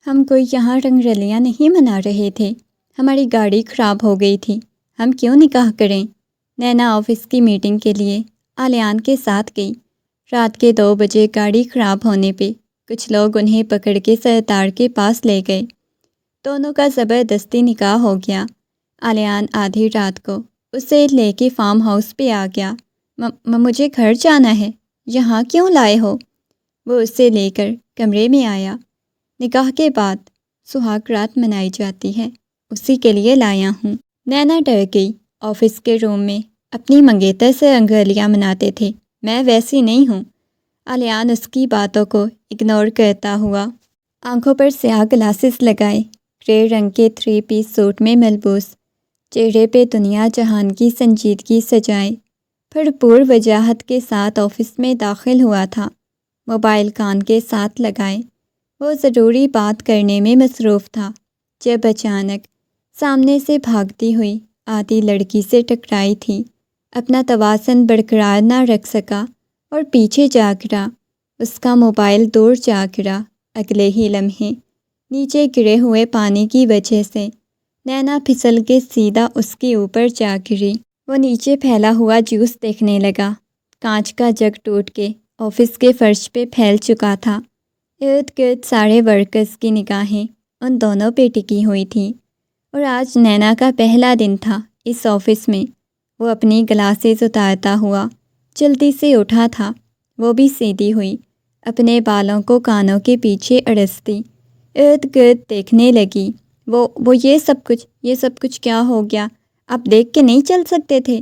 ہم کوئی یہاں رنگ رلیاں نہیں منا رہے تھے، ہماری گاڑی خراب ہو گئی تھی، ہم کیوں نکاح کریں؟ نینا آفس کی میٹنگ کے لیے آلیان کے ساتھ گئی۔ رات کے 2 بجے گاڑی خراب ہونے پہ کچھ لوگ انہیں پکڑ کے سردار کے پاس لے گئے۔ دونوں کا زبردستی نکاح ہو گیا۔ آلیان آدھی رات کو اسے لے کے فارم ہاؤس پہ آ گیا۔ مجھے گھر جانا ہے، یہاں کیوں لائے ہو؟ وہ اسے لے کر کمرے میں آیا۔ نکاح کے بعد سہاگ رات منائی جاتی ہے، اسی کے لیے لایا ہوں۔ نینا ڈر گئی۔ آفس کے روم میں اپنی منگیتر سے رنگولیاں مناتے تھے، میں ویسی نہیں ہوں۔ آلیان اس کی باتوں کو اگنور کرتا ہوا آنکھوں پر سیاہ گلاسز لگائے، گرے رنگ کے 3 پیس سوٹ میں ملبوس، چہرے پہ دنیا جہان کی سنجیدگی سجائے بھرپور وجاہت کے ساتھ آفس میں داخل ہوا تھا۔ موبائل کان کے ساتھ لگائے وہ ضروری بات کرنے میں مصروف تھا، جب اچانک سامنے سے بھاگتی ہوئی آدھی لڑکی سے ٹکرائی تھی۔ اپنا توازن برقرار نہ رکھ سکا اور پیچھے جا گرا۔ اس کا موبائل دور جا گرا۔ اگلے ہی لمحے نیچے گرے ہوئے پانی کی وجہ سے نینا پھسل کے سیدھا اس کے اوپر جا گری۔ وہ نیچے پھیلا ہوا جوس دیکھنے لگا۔ کانچ کا جگ ٹوٹ کے آفس کے فرش پہ پھیل چکا تھا۔ ارد گرد سارے ورکرز کی نگاہیں ان دونوں پہ ٹکی ہوئی تھیں، اور آج نینا کا پہلا دن تھا اس آفس میں۔ وہ اپنی گلاسز اتارتا ہوا جلدی سے اٹھا تھا۔ وہ بھی سیدھی ہوئی، اپنے بالوں کو کانوں کے پیچھے اڑستی ارد گرد دیکھنے لگی۔ وہ یہ سب کچھ کیا ہو گیا؟ آپ دیکھ کے نہیں چل سکتے تھے؟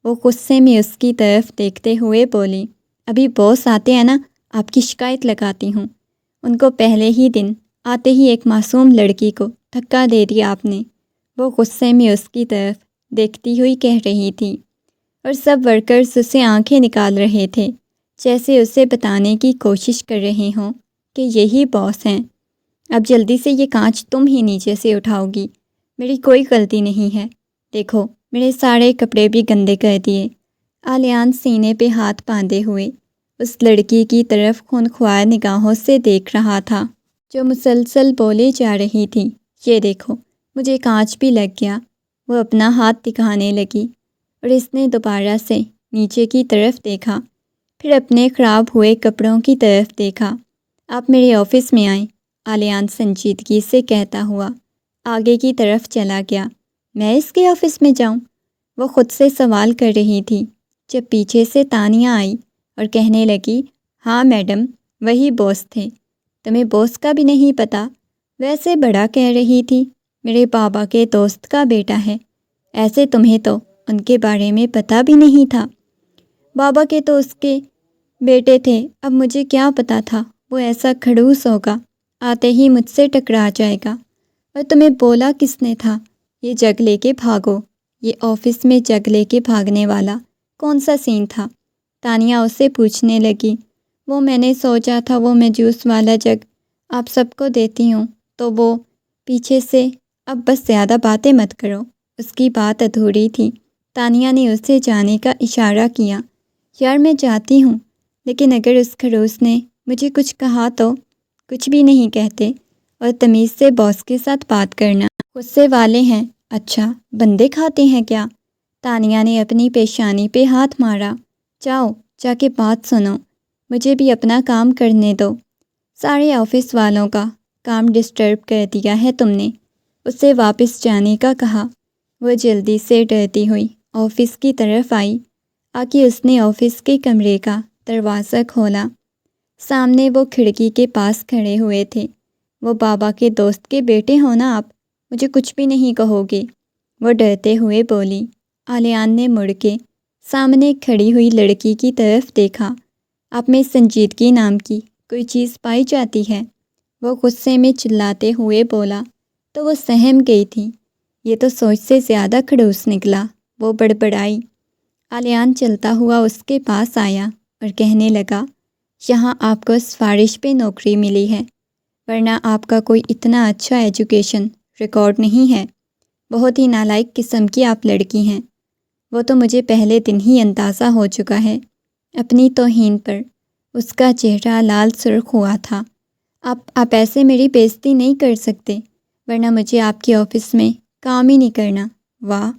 وہ غصے میں اس کی طرف دیکھتے ہوئے بولی۔ ابھی باس آتے ہیں نا، آپ کی شکایت لگاتی ہوں۔ ان کو پہلے ہی دن آتے ہی ایک معصوم لڑکی کو دھکا دے دیا آپ نے، وہ غصے میں اس کی طرف دیکھتی ہوئی کہہ رہی تھی، اور سب ورکرز اسے آنکھیں نکال رہے تھے، جیسے اسے بتانے کی کوشش کر رہے ہوں کہ یہی باس ہیں۔ اب جلدی سے یہ کانچ تم ہی نیچے سے اٹھاؤ گی، میری کوئی غلطی نہیں ہے۔ دیکھو میرے سارے کپڑے بھی گندے کر دیے۔ آلیان سینے پہ ہاتھ باندھے ہوئے اس لڑکی کی طرف خونخوار نگاہوں سے دیکھ رہا تھا، جو مسلسل بولے جا رہی تھی، یہ دیکھو مجھے کانچ بھی لگ گیا۔ وہ اپنا ہاتھ دکھانے لگی، اور اس نے دوبارہ سے نیچے کی طرف دیکھا، پھر اپنے خراب ہوئے کپڑوں کی طرف دیکھا۔ آپ میرے آفس میں آئیں، آلیان سنجیدگی سے کہتا ہوا آگے کی طرف چلا گیا۔ میں اس کے آفس میں جاؤں؟ وہ خود سے سوال کر رہی تھی، جب پیچھے سے تانیہ آئی اور کہنے لگی، ہاں میڈم، وہی باس تھے۔ تمہیں باس کا بھی نہیں پتہ؟ ویسے بڑا کہہ رہی تھی، میرے بابا کے دوست کا بیٹا ہے۔ ایسے تمہیں تو ان کے بارے میں پتہ بھی نہیں تھا۔ بابا کے تو اس کے بیٹے تھے، اب مجھے کیا پتہ تھا وہ ایسا کھڑوس ہوگا، آتے ہی مجھ سے ٹکرا جائے گا۔ اور تمہیں بولا کس نے تھا یہ جگ لے کے بھاگو؟ یہ آفس میں جگ لے کے بھاگنے والا کون سا سین تھا؟ تانیہ اسے پوچھنے لگی۔ وہ میں نے سوچا تھا وہ میں جوس والا جگ آپ سب کو دیتی ہوں، تو وہ پیچھے سے اب بس زیادہ باتیں مت کرو۔ اس کی بات ادھوری تھی۔ تانیہ نے اسے جانے کا اشارہ کیا۔ یار میں جاتی ہوں، لیکن اگر اس خروس نے مجھے کچھ کہا تو؟ کچھ بھی نہیں کہتے، اور تمیز سے باس کے ساتھ بات کرنا۔ غصے والے ہیں؟ اچھا بندے کھاتے ہیں کیا؟ تانیہ نے اپنی پیشانی پہ ہاتھ مارا۔ جاؤ جا کے بات سنو، مجھے بھی اپنا کام کرنے دو۔ سارے آفس والوں کا کام ڈسٹرب کر دیا ہے تم نے۔ اسے واپس جانے کا کہا۔ وہ جلدی سے ڈرتی ہوئی آفس کی طرف آئی۔ آکے اس نے آفس کے کمرے کا دروازہ کھولا۔ سامنے وہ کھڑکی کے پاس کھڑے ہوئے تھے۔ وہ بابا کے دوست کے بیٹے ہو نا آپ؟ مجھے کچھ بھی نہیں کہو گے؟ وہ ڈرتے ہوئے بولی۔ آلیان نے مڑ کے سامنے کھڑی ہوئی لڑکی کی طرف دیکھا۔ آپ میں سنجیدگی نام کی کوئی چیز پائی جاتی ہے؟ وہ غصے میں چلاتے ہوئے بولا تو وہ سہم گئی تھی۔ یہ تو سوچ سے زیادہ کھڑوس نکلا، وہ بڑبڑائی۔ آلیان چلتا ہوا اس کے پاس آیا اور کہنے لگا، یہاں آپ کو سفارش پہ نوکری ملی ہے، ورنہ آپ کا کوئی اتنا اچھا ایجوکیشن ریکارڈ نہیں ہے۔ بہت ہی نالائق قسم کی آپ لڑکی ہیں۔ وہ تو مجھے پہلے دن ہی اندازہ ہو چکا ہے۔ اپنی توہین پر اس کا چہرہ لال سرخ ہوا تھا۔ آپ ایسے میری بےعزتی نہیں کر سکتے، ورنہ مجھے آپ کے آفس میں کام ہی نہیں کرنا۔ واہ،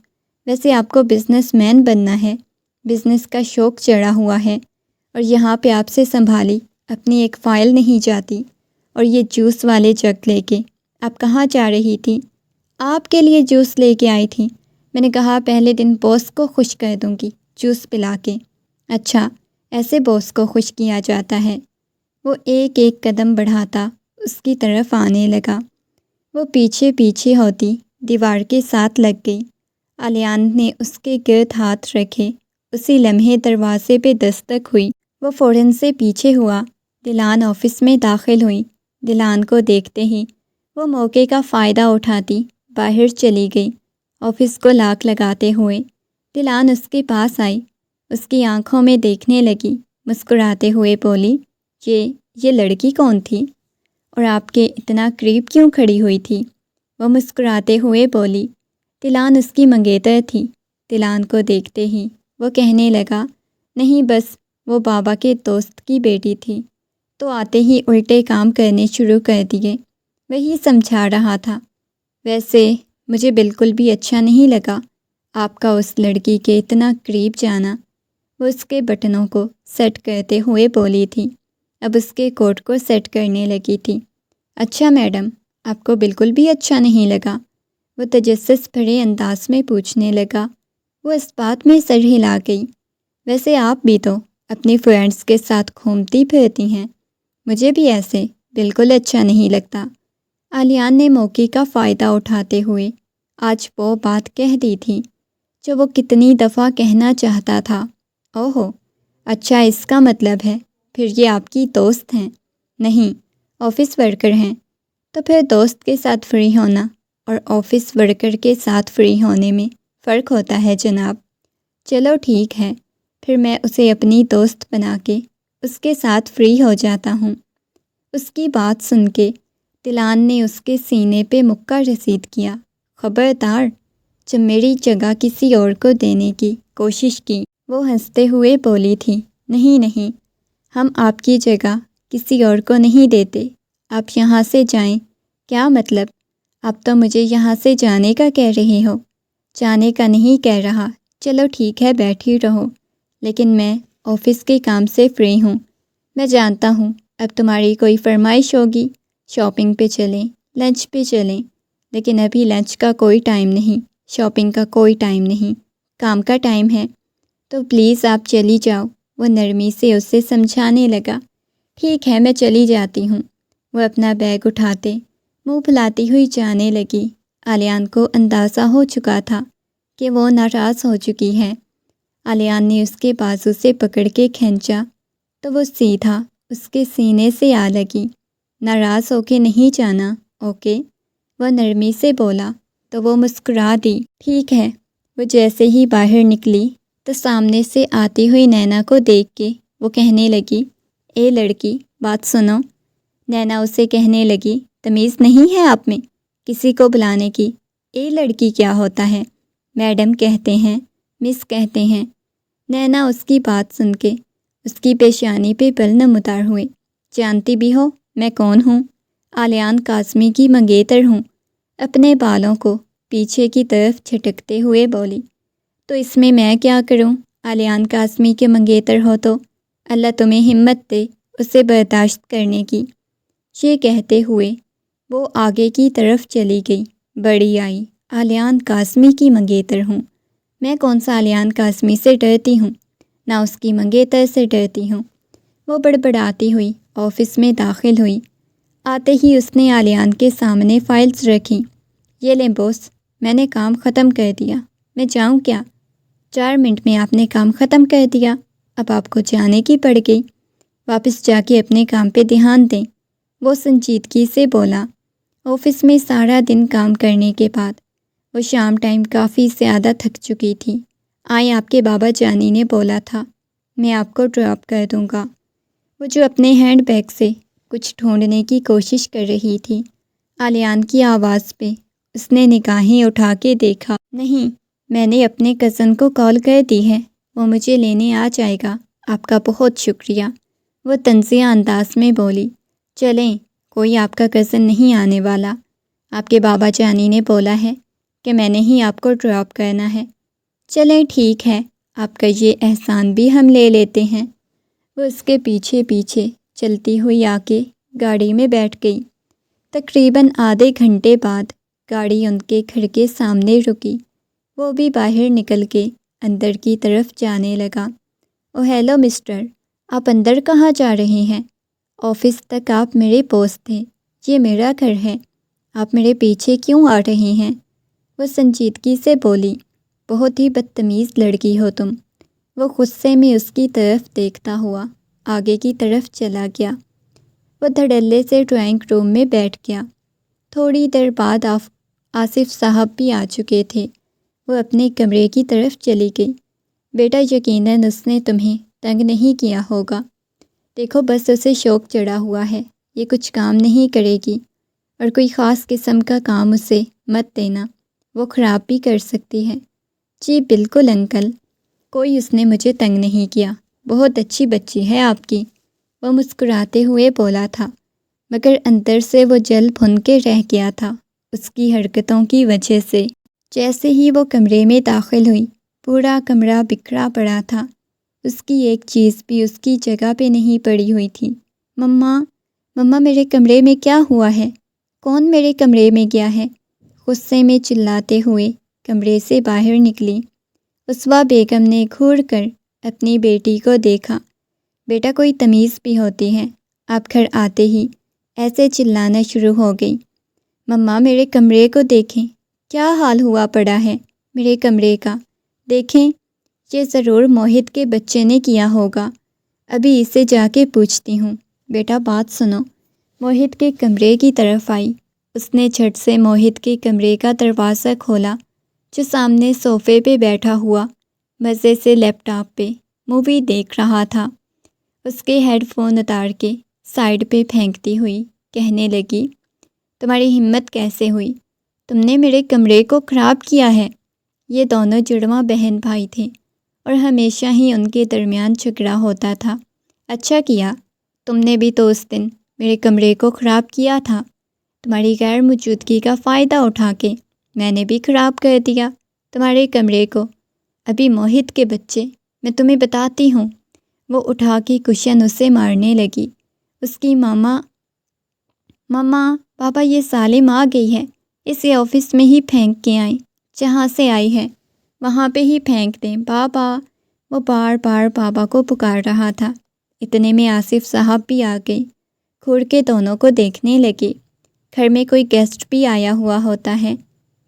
ویسے آپ کو بزنس مین بننا ہے، بزنس کا شوق چڑھا ہوا ہے، اور یہاں پہ آپ سے سنبھالی اپنی ایک فائل نہیں جاتی، اور یہ جوس والے جگ لے کے آپ کہاں جا رہی تھی؟ آپ کے لیے جوس لے کے آئی تھی، میں نے کہا پہلے دن باس کو خوش کر دوں گی جوس پلا کے۔ اچھا، ایسے باس کو خوش کیا جاتا ہے؟ وہ ایک ایک قدم بڑھاتا اس کی طرف آنے لگا۔ وہ پیچھے پیچھے ہوتی دیوار کے ساتھ لگ گئی۔ الیان نے اس کے گرد ہاتھ رکھے۔ اسی لمحے دروازے پہ دستک ہوئی۔ وہ فوراً سے پیچھے ہوا۔ دلان آفس میں داخل ہوئی۔ دلان کو دیکھتے ہی وہ موقع کا فائدہ اٹھاتی باہر چلی گئی۔ آفس کو لاک لگاتے ہوئے دلان اس کے پاس آئی، اس کی آنکھوں میں دیکھنے لگی، مسکراتے ہوئے بولی، یہ لڑکی کون تھی اور آپ کے اتنا قریب کیوں کھڑی ہوئی تھی؟ وہ مسکراتے ہوئے بولی، دلان اس کی منگیتر تھی۔ دلان کو دیکھتے ہی وہ کہنے لگا، نہیں بس وہ بابا کے دوست کی بیٹی تھی، تو آتے ہی الٹے کام کرنے شروع کر دیے۔ وہی سمجھا رہا تھا۔ ویسے مجھے بالکل بھی اچھا نہیں لگا آپ کا اس لڑکی کے اتنا قریب جانا۔ وہ اس کے بٹنوں کو سیٹ کرتے ہوئے بولی تھی، اب اس کے کوٹ کو سیٹ کرنے لگی تھی۔ اچھا میڈم، آپ کو بالکل بھی اچھا نہیں لگا؟ وہ تجسس بھرے انداز میں پوچھنے لگا۔ وہ اس بات میں سر ہلا گئی، ویسے آپ بھی تو اپنی فرینڈس کے ساتھ گھومتی پھرتی ہیں، مجھے بھی ایسے بالکل اچھا نہیں لگتا۔ الیان نے موقع کا فائدہ اٹھاتے ہوئے آج وہ بات کہہ دی تھی جو وہ کتنی دفعہ کہنا چاہتا تھا۔ اوہو، اچھا اس کا مطلب ہے پھر یہ آپ کی دوست ہیں؟ نہیں، آفس ورکر ہیں۔ تو پھر دوست کے ساتھ فری ہونا اور آفس ورکر کے ساتھ فری ہونے میں فرق ہوتا ہے جناب۔ چلو ٹھیک ہے، پھر میں اسے اپنی دوست بنا کے اس کے ساتھ فری ہو جاتا ہوں۔ اس کی بات سن کے دلان نے اس کے سینے پہ مکہ رسید کیا۔ خبردار، جب میری جگہ کسی اور کو دینے کی کوشش کی۔ وہ ہنستے ہوئے بولی تھی، نہیں، ہم آپ کی جگہ کسی اور کو نہیں دیتے، آپ یہاں سے جائیں۔ کیا مطلب؟ آپ تو مجھے یہاں سے جانے کا کہہ رہے ہو؟ جانے کا نہیں کہہ رہا، چلو ٹھیک ہے بیٹھی رہو، لیکن میں آفس کے کام سے فری ہوں۔ میں جانتا ہوں اب تمہاری کوئی فرمائش ہوگی، شاپنگ پہ چلیں، لنچ پہ چلیں، لیکن ابھی لنچ کا کوئی ٹائم نہیں، شاپنگ کا کوئی ٹائم نہیں، کام کا ٹائم ہے، تو پلیز آپ چلی جاؤ۔ وہ نرمی سے اسے سمجھانے لگا۔ ٹھیک ہے، میں چلی جاتی ہوں۔ وہ اپنا بیگ اٹھاتے منہ پھلاتی ہوئی جانے لگی۔ الیان کو اندازہ ہو چکا تھا کہ وہ ناراض ہو چکی ہے۔ الیان نے اس کے بازو سے پکڑ کے کھینچا تو وہ سیدھا اس کے سینے سے آ لگی۔ ناراض ہو کے نہیں جانا، اوکے؟ وہ نرمی سے بولا تو وہ مسکرا دی۔ ٹھیک ہے۔ وہ جیسے ہی باہر نکلی تو سامنے سے آتی ہوئی نینا کو دیکھ کے وہ کہنے لگی، اے لڑکی بات سنو۔ نینا اسے کہنے لگی، تمیز نہیں ہے آپ میں کسی کو بلانے کی؟ اے لڑکی کیا ہوتا ہے؟ میڈم کہتے ہیں، مس کہتے ہیں۔ نینا اس کی بات سن کے اس کی پیشانی پہ بل نمودار ہوئے۔ جانتی بھی ہو میں کون ہوں؟ الیان قاسمی کی منگیتر ہوں۔ اپنے بالوں کو پیچھے کی طرف جھٹکتے ہوئے بولی، تو اس میں کیا کروں؟ الیان قاسمی کے منگیتر ہو تو اللہ تمہیں ہمت دے اسے برداشت کرنے کی۔ یہ کہتے ہوئے وہ آگے کی طرف چلی گئی۔ بڑی آئی، الیان قاسمی کی منگیتر ہوں؟ میں کون سا الیان قاسمی سے ڈرتی ہوں، نہ اس کی منگیتر سے ڈرتی ہوں۔ وہ بڑبڑاتی ہوئی آفس میں داخل ہوئی۔ آتے ہی اس نے الیان کے سامنے فائلز رکھی۔ یہ لیں بوس، میں نے کام ختم کر دیا، میں جاؤں کیا؟ 4 منٹ میں آپ نے کام ختم کر دیا، اب آپ کو جانے کی پڑ گئی، واپس جا کے اپنے کام پہ دھیان دیں۔ وہ سنجیدگی سے بولا۔ آفس میں سارا دن کام کرنے کے بعد وہ شام ٹائم کافی زیادہ تھک چکی تھی۔ آئیں، آپ کے بابا جانی نے بولا تھا میں آپ کو ڈراپ کر دوں گا۔ وہ جو اپنے ہینڈ بیگ سے کچھ ڈھونڈنے کی کوشش کر رہی تھی، الیان کی آواز پہ اس نے نگاہیں اٹھا کے دیکھا۔ نہیں، میں نے اپنے کزن کو کال کر دی ہے، وہ مجھے لینے آ جائے گا۔ آپ کا بہت شکریہ، وہ طنزیہ انداز میں بولی۔ چلیں، کوئی آپ کا کزن نہیں آنے والا۔ آپ کے بابا جانی نے بولا ہے کہ میں نے ہی آپ کو ڈراپ کرنا ہے۔ چلیں ٹھیک ہے، آپ کا یہ احسان بھی ہم لے لیتے ہیں۔ وہ اس کے پیچھے پیچھے چلتی ہوئی آ کے گاڑی میں بیٹھ گئی۔ تقریباً آدھے گھنٹے بعد گاڑی ان کے گھر کے سامنے رکی۔ وہ بھی باہر نکل کے اندر کی طرف جانے لگا۔ او ہیلو مسٹر، آپ اندر کہاں جا رہے ہیں؟ آفس تک آپ میرے پوسٹ تھے، یہ میرا گھر ہے، آپ میرے پیچھے کیوں آ رہے ہیں؟ وہ سنجیدگی سے بولی۔ بہت ہی بدتمیز لڑکی ہو تم۔ وہ غصے میں اس کی طرف دیکھتا ہوا آگے کی طرف چلا گیا۔ وہ دھڑلے سے ڈرائنگ روم میں بیٹھ گیا۔ تھوڑی دیر بعد آصف صاحب بھی آ چکے تھے۔ وہ اپنے کمرے کی طرف چلی گئی۔ بیٹا یقیناً اس نے تمہیں تنگ نہیں کیا ہوگا، دیکھو بس اسے شوق چڑھا ہوا ہے، یہ کچھ کام نہیں کرے گی، اور کوئی خاص قسم کا کام اسے مت دینا، وہ خراب بھی کر سکتی ہے۔ جی بالکل انکل، کوئی اس نے مجھے تنگ نہیں کیا، بہت اچھی بچی ہے آپ کی، وہ مسکراتے ہوئے بولا تھا، مگر اندر سے وہ جل بھن کے رہ گیا تھا اس کی حرکتوں کی وجہ سے۔ جیسے ہی وہ کمرے میں داخل ہوئی، پورا کمرہ بکھرا پڑا تھا، اس کی ایک چیز بھی اس کی جگہ پہ نہیں پڑی ہوئی تھی۔ مما میرے کمرے میں کیا ہوا ہے؟ کون میرے کمرے میں گیا ہے؟ غصے میں چلاتے ہوئے کمرے سے باہر نکلی۔ اسوا بیگم نے گھور کر اپنی بیٹی کو دیکھا۔ بیٹا کوئی تمیز بھی ہوتی ہے، آپ گھر آتے ہی ایسے چلانا شروع ہو گئی۔ مما میرے کمرے کو دیکھیں، کیا حال ہوا پڑا ہے میرے کمرے کا، دیکھیں، یہ ضرور موہت کے بچے نے کیا ہوگا، ابھی اسے جا کے پوچھتی ہوں۔ بیٹا بات سنو۔ موہت کے کمرے کی طرف آئی۔ اس نے جھٹ سے موہت کے کمرے کا دروازہ کھولا، جو سامنے صوفے پہ بیٹھا ہوا مزے سے لیپ ٹاپ پہ مووی دیکھ رہا تھا۔ اس کے ہیڈ فون اتار کے سائڈ پہ پھینکتی ہوئی کہنے لگی، تمہاری ہمت کیسے ہوئی؟ تم نے میرے کمرے کو خراب کیا ہے۔ یہ دونوں جڑواں بہن بھائی تھے اور ہمیشہ ہی ان کے درمیان جھگڑا ہوتا تھا۔ اچھا کیا، تم نے بھی تو اس دن میرے کمرے کو خراب کیا تھا، تمہاری غیر موجودگی کا فائدہ اٹھا کے میں نے بھی خراب کر دیا تمہارے کمرے کو۔ ابھی موہت کے بچے، میں تمہیں بتاتی ہوں۔ وہ اٹھا کے کشن اسے مارنے لگی۔ اس کی ماما پاپا یہ سالم آ گئی ہے، اسے آفس میں ہی پھینک کے آئیں، جہاں سے آئی ہے وہاں پہ ہی پھینک دیں بابا۔ وہ بار بار بابا کو پکار رہا تھا۔ اتنے میں آصف صاحب بھی آ گئے، گھور کے دونوں کو دیکھنے لگے۔ گھر میں کوئی گیسٹ بھی آیا ہوا ہوتا ہے،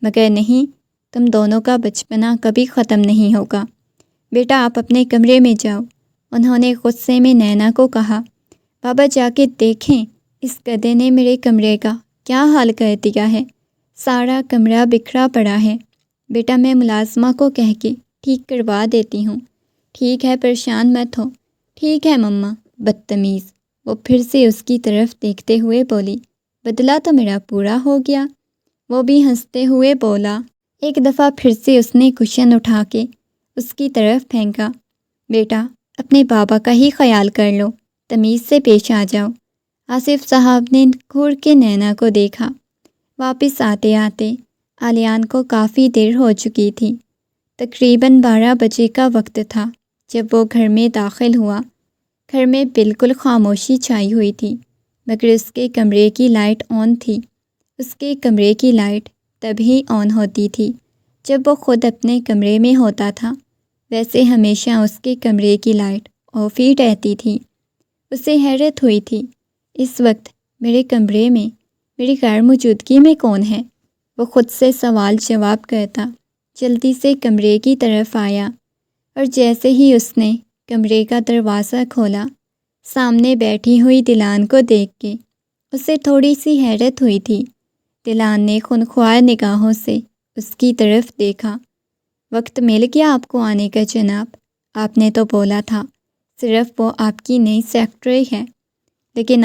مگر نہیں، تم دونوں کا بچپنا کبھی ختم نہیں ہوگا۔ بیٹا آپ اپنے کمرے میں جاؤ، انہوں نے غصے میں نینا کو کہا۔ بابا جا کے دیکھیں اس گدھے نے میرے کمرے کا کیا حال کر دیا ہے، سارا کمرہ بکھرا پڑا ہے۔ بیٹا میں ملازمہ کو کہہ کے ٹھیک کروا دیتی ہوں۔ ٹھیک ہے، پریشان مت ہو۔ ٹھیک ہے مما، بدتمیز، وہ پھر سے اس کی طرف دیکھتے ہوئے بولی۔ بدلہ تو میرا پورا ہو گیا، وہ بھی ہنستے ہوئے بولا۔ ایک دفعہ پھر سے اس نے کشن اٹھا کے اس کی طرف پھینکا۔ بیٹا اپنے بابا کا ہی خیال کر لو، تمیز سے پیش آ جاؤ۔ آصف صاحب نے گھور کے نینا کو دیکھا۔ واپس آتے آتے آلیان کو کافی دیر ہو چکی تھی۔ تقریباً 12 بجے کا وقت تھا جب وہ گھر میں داخل ہوا۔ گھر میں بالکل خاموشی چھائی ہوئی تھی، مگر اس کے کمرے کی لائٹ آن تھی۔ اس کے کمرے کی لائٹ تبھی آن ہوتی تھی جب وہ خود اپنے کمرے میں ہوتا تھا، ویسے ہمیشہ اس کے کمرے کی لائٹ آف ہی رہتی تھی۔ اسے حیرت ہوئی تھی، اس وقت میرے کمرے میں میری غیر موجودگی میں کون ہے؟ وہ خود سے سوال جواب کرتا جلدی سے کمرے کی طرف آیا، اور جیسے ہی اس نے کمرے کا دروازہ کھولا، سامنے بیٹھی ہوئی دلان کو دیکھ کے اسے تھوڑی سی حیرت ہوئی تھی۔ دلان نے خونخوار نگاہوں سے اس کی طرف دیکھا۔ وقت مل گیا آپ کو آنے کا جناب، آپ نے تو بولا تھا صرف وہ آپ کی نئی سیکرٹری ہے، لیکن